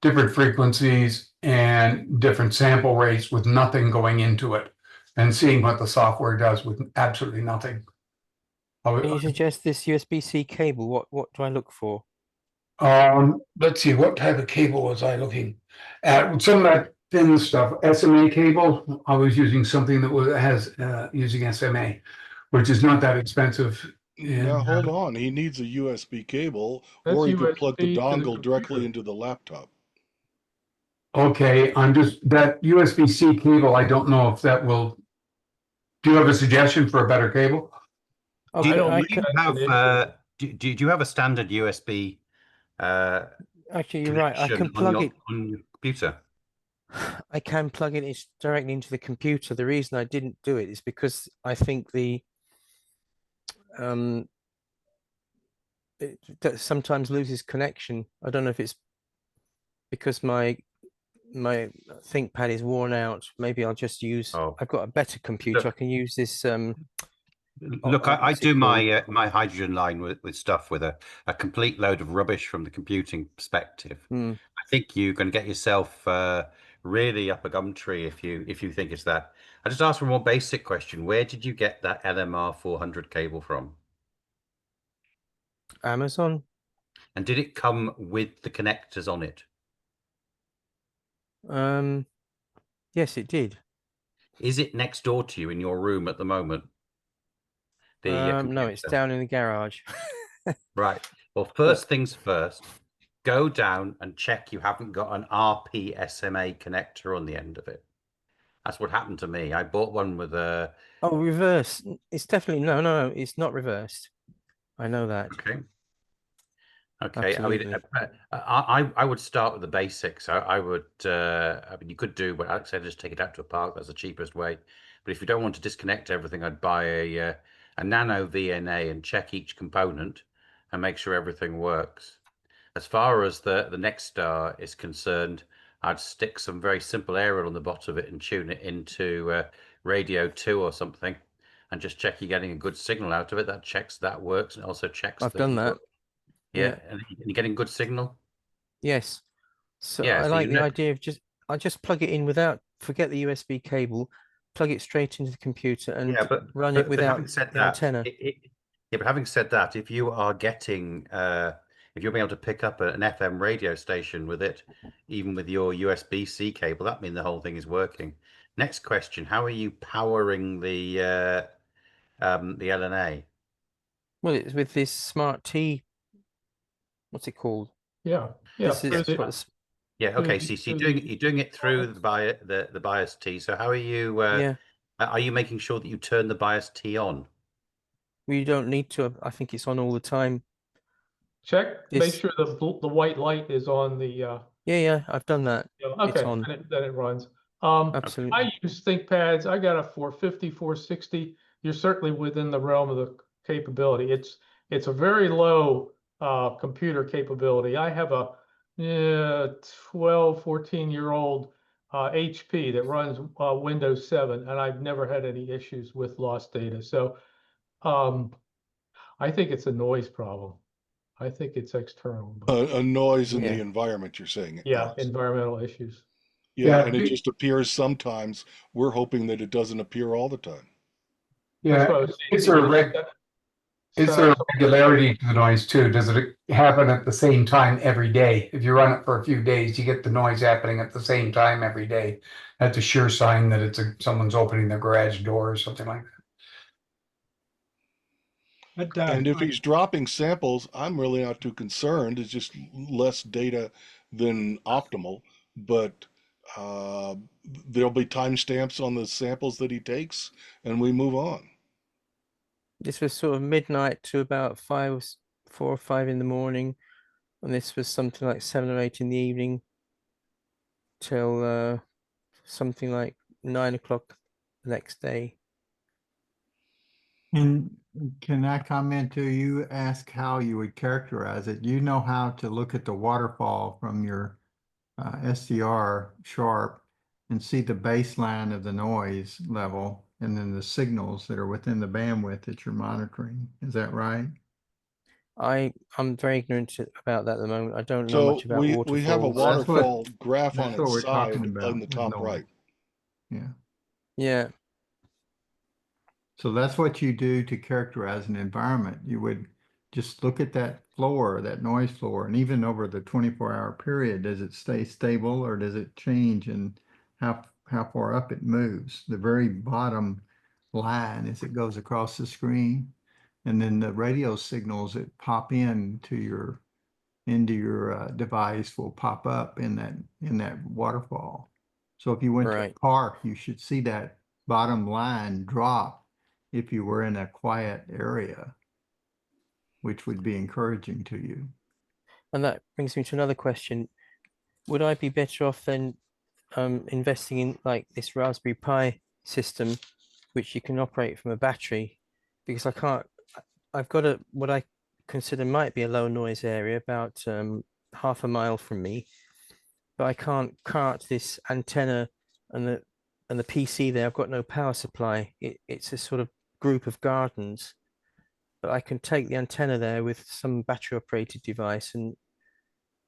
different frequencies and different sample rates with nothing going into it, and seeing what the software does with absolutely nothing. Can you suggest this USB-C cable? What do I look for? Let's see, what type of cable was I looking at? Some of that thin stuff, SMA cable. I was using something that has using SMA, which is not that expensive. Now hold on, he needs a USB cable, or he could plug the dongle directly into the laptop. Okay, I'm just, that USB-C cable, I don't know if that will. Do you have a suggestion for a better cable? Do you have a standard USB Actually, you're right. I can plug it on your computer? I can plug it directly into the computer. The reason I didn't do it is because I think that sometimes loses connection. I don't know if it's because my ThinkPad is worn out. Maybe I'll just use. Oh. I've got a better computer. I can use this. Look, I what's it do called? my hydrogen line with stuff with a complete load of rubbish from the computing perspective. Mm. I think you're going to get yourself really up a gum tree if you think it's that. I just asked one more basic question. Where did you get that LMR 400 cable from? Amazon. And did it come with the connectors on it? Yes, it did. Is it next door to you in your room at the moment? The No, it's computer? down in the garage. Right. Well, first things first, go down and check you haven't got an RPSMA connector on the end of it. That's what happened to me. I bought one with a... Oh, reverse. It's definitely no, it's not reversed. I know that. Okay. Okay. Absolutely. I mean, I would start with the basics. I would. I mean, you could do what Alex said, just take it out to a park. That's the cheapest way. But if you don't want to disconnect everything, I'd buy a nano VNA and check each component and make sure everything works. As far as the next star is concerned, I'd stick some very simple aerial on the bottom of it and tune it into radio 2 or something, and just check you're getting a good signal out of it. That checks that works, and also checks I've that done you that. work. Yeah, and you're getting good signal. Yes. So Yeah, I so like you the know, idea of I just plug it in without, forget the USB cable, plug it straight into the computer and yeah, but run it without having said the that, antenna. yeah, but having said that, if you are getting if you're being able to pick up an FM radio station with it, even with your USB-C cable, that means the whole thing is working. Next question: how are you powering the LNA? Well, it's with this smart T. What's it called? Yeah. This is what Yeah. Okay. So you're doing it through the bias T. So how are you? Yeah. Are you making sure that you turn the bias T on? We don't need to. I think it's on all the time. Check. Make sure the white light is on the. Yeah, I've done that. Yeah, It's okay, on. then it runs. Absolutely. I use ThinkPads. I got a 450, 460. You're certainly within the realm of the capability. It's a very low computer capability. I have a 12, 14-year-old HP that runs Windows 7, and I've never had any issues with lost data. So I think it's a noise problem. I think it's external. A noise in the environment, you're saying. Yeah, Alex. environmental issues. Yeah, and it just appears sometimes. We're hoping that it doesn't appear all the time. Yeah, is there a regularity to the noise too? Does it happen at the same time every day? If you run it for a few days, you get the noise happening at the same time every day. That's a sure sign that it's someone's opening their garage door or something like that. But, and if he's dropping samples, I'm really not too concerned. It's just less data than optimal, but there'll be timestamps on the samples that he takes, and we move on. This was sort of midnight to about 4 or 5 in the morning, and this was something like 7 or 8 in the evening till something like 9 o'clock the next day. And can I comment to you, ask how you would characterize it? You know how to look at the waterfall from your SDR sharp and see the baseline of the noise level and then the signals that are within the bandwidth that you're monitoring. Is that right? I'm very ignorant about that at the moment. I don't know much about waterfalls. We have a waterfall graph on its side on the top right. Yeah. Yeah. So that's what you do to characterize an environment. You would just look at that floor, that noise floor, and even over the 24-hour period, does it stay stable or does it change and how far up it moves? The very bottom line as it goes across the screen, and then the radio signals that pop into your device will pop up in that waterfall. So if you went to a park, you should see that bottom line drop if you were in a quiet area, which would be encouraging to you. And that brings me to another question. Would I be better off then investing in like this Raspberry Pi system, which you can operate from a battery, because I've got what I consider might be a low noise area about half a mile from me, but I can't cart this antenna and the PC there. I've got no power supply. It's a sort of group of gardens, but I can take the antenna there with some battery operated device, and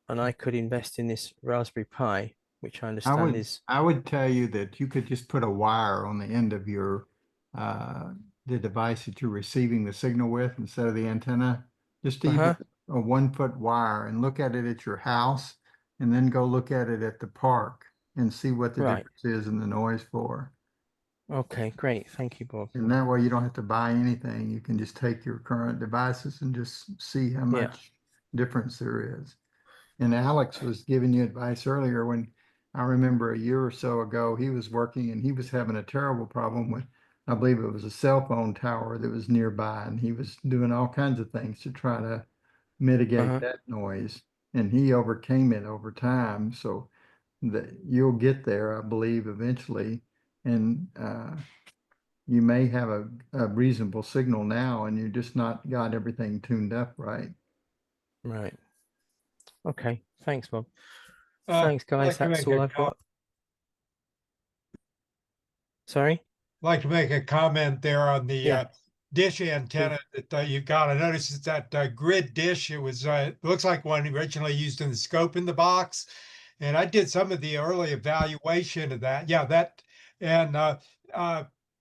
I could invest in this Raspberry Pi, which I understand is. I would tell you that you could just put a wire on the end of your the device that you're receiving the signal with instead of the antenna. Just even a 1-foot wire, and look at it at your house, and then go look at it at the park and see what the difference is in the noise floor. Okay, great. Thank you, Bob. And that way you don't have to buy anything. You can just take your current devices and just see how much difference there is. And Alex was giving you advice earlier when I remember a year or so ago, he was working and he was having a terrible problem with, I believe it was a cell phone tower that was nearby, and he was doing all kinds of things to try to mitigate that noise. And he overcame it over time. So that you'll get there, I believe, eventually. And you may have a reasonable signal now, and you just not got everything tuned up right. Right. Okay. Thanks, Bob. Thanks, guys. That's all I've got. Sorry? I'd like to make a comment there on the dish antenna that you got. I noticed it's that grid dish. It was looks like one originally used in the scope in the box, and I did some of the early evaluation of that. Yeah, that and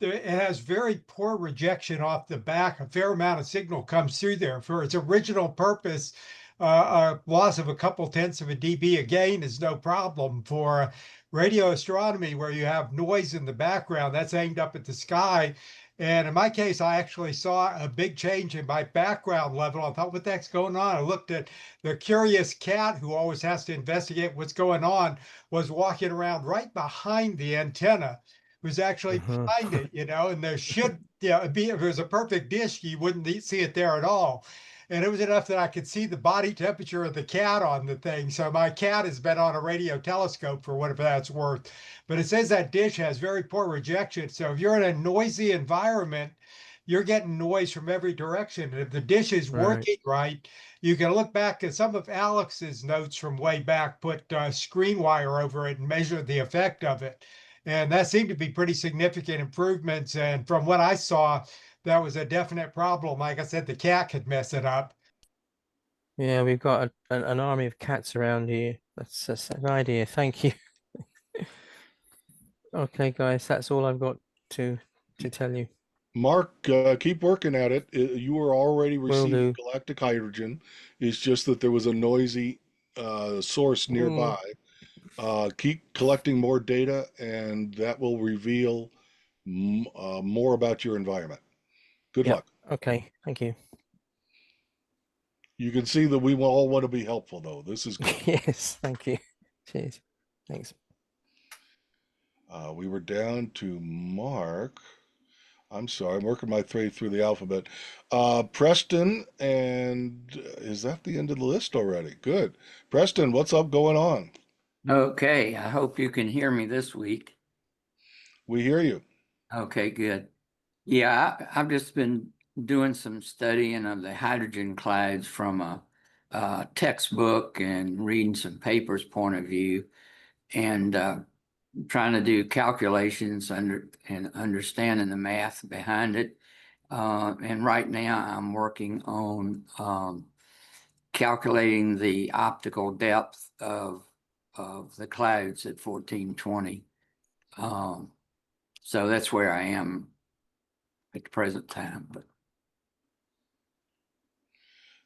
it has very poor rejection off the back. A fair amount of signal comes through there for its original purpose. A loss of a couple tenths of a dB a gain is no problem for radio astronomy, where you have noise in the background that's aimed up at the sky. And in my case, I actually saw a big change in my background level. I thought, what the heck's going on? I looked at the curious cat, who always has to investigate what's going on, was walking around right behind the antenna. Was actually behind it, and there should be, if it was a perfect dish, you wouldn't see it there at all. And it was enough that I could see the body temperature of the cat on the thing. So my cat has been on a radio telescope for whatever that's worth. But it says that dish has very poor rejection. So if you're in a noisy environment, you're getting noise from every direction. And if the dish is working right, you can look back at some of Alex's notes from way back, put screen wire over it and measure the effect of it. And that seemed to be pretty significant improvements. And from what I saw, that was a definite problem. Like I said, the cat could mess it up. Yeah, we've got an army of cats around here. That's an idea. Thank you. Okay, guys, that's all I've got to tell you. Mark, keep working at it. You were already receiving galactic hydrogen. It's just that there was a noisy source nearby. Keep collecting more data, and that will reveal more about your environment. Good luck. Okay, thank you. You can see that we all want to be helpful, though. This is good. Yes, thank you. Cheers. Thanks. We were down to Mark. I'm sorry, I'm working my way through the alphabet. Preston, and is that the end of the list already? Good. Preston, what's up going on? Okay, I hope you can hear me this week. We hear you. Okay, good. Yeah, I've just been doing some studying of the hydrogen clouds from a textbook and reading some papers point of view, and trying to do calculations and understanding the math behind it. And right now I'm working on calculating the optical depth of the clouds at 1420. So that's where I am at the present time. But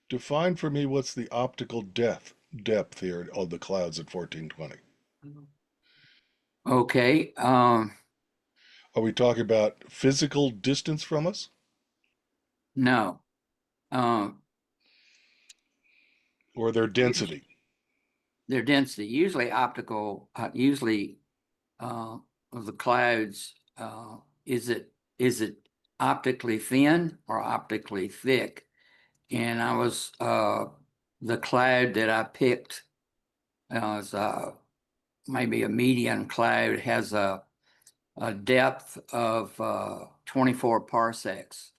define for me what's the optical depth here of the clouds at 1420. Okay. Are we talking about physical distance from us? No. Or their density? Their density. Usually optical, of the clouds, is it optically thin or optically thick? And I was, the cloud that I picked was maybe a median cloud has a depth of 24 parsecs.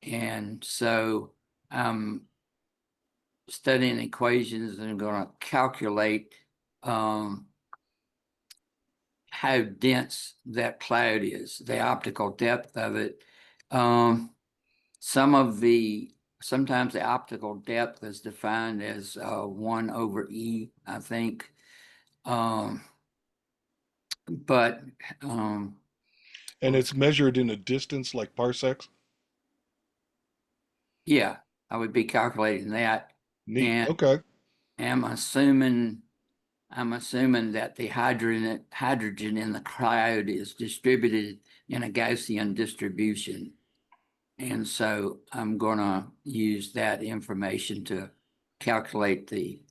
And so I'm studying equations and I'm going to calculate how dense that cloud is, the optical depth of it. Sometimes the optical depth is defined as 1 over E, I think. And it's measured in a distance like parsecs? Yeah, I would be calculating that. Neat. And Okay. I'm assuming that the hydrogen in the cloud is distributed in a Gaussian distribution. And so I'm going to use that information to calculate the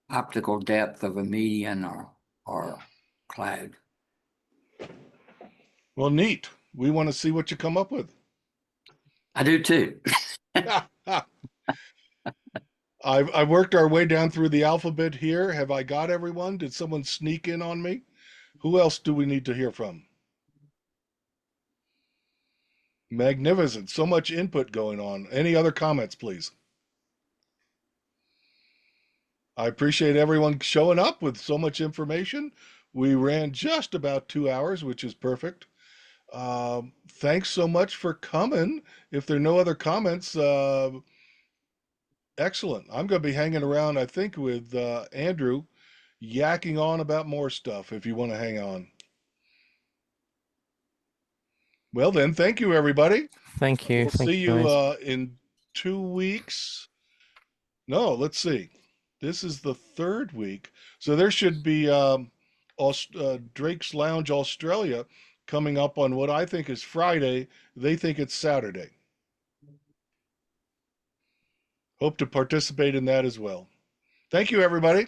optical depth of a median or cloud. Well, neat. We want to see what you come up with. I do too. I've worked our way down through the alphabet here. Have I got everyone? Did someone sneak in on me? Who else do we need to hear from? Magnificent. So much input going on. Any other comments, please? I appreciate everyone showing up with so much information. We ran just about 2 hours, which is perfect. Thanks so much for coming. If there are no other comments, excellent. I'm going to be hanging around, I think, with Andrew, yakking on about more stuff if you want to hang on. Well, then, thank you, everybody. Thank you. We'll Thank see you, you guys. in 2 weeks. No, let's see. This is the 3rd week. So there should be Drake's Lounge Australia coming up on what I think is Friday. They think it's Saturday. Hope to participate in that as well. Thank you, everybody.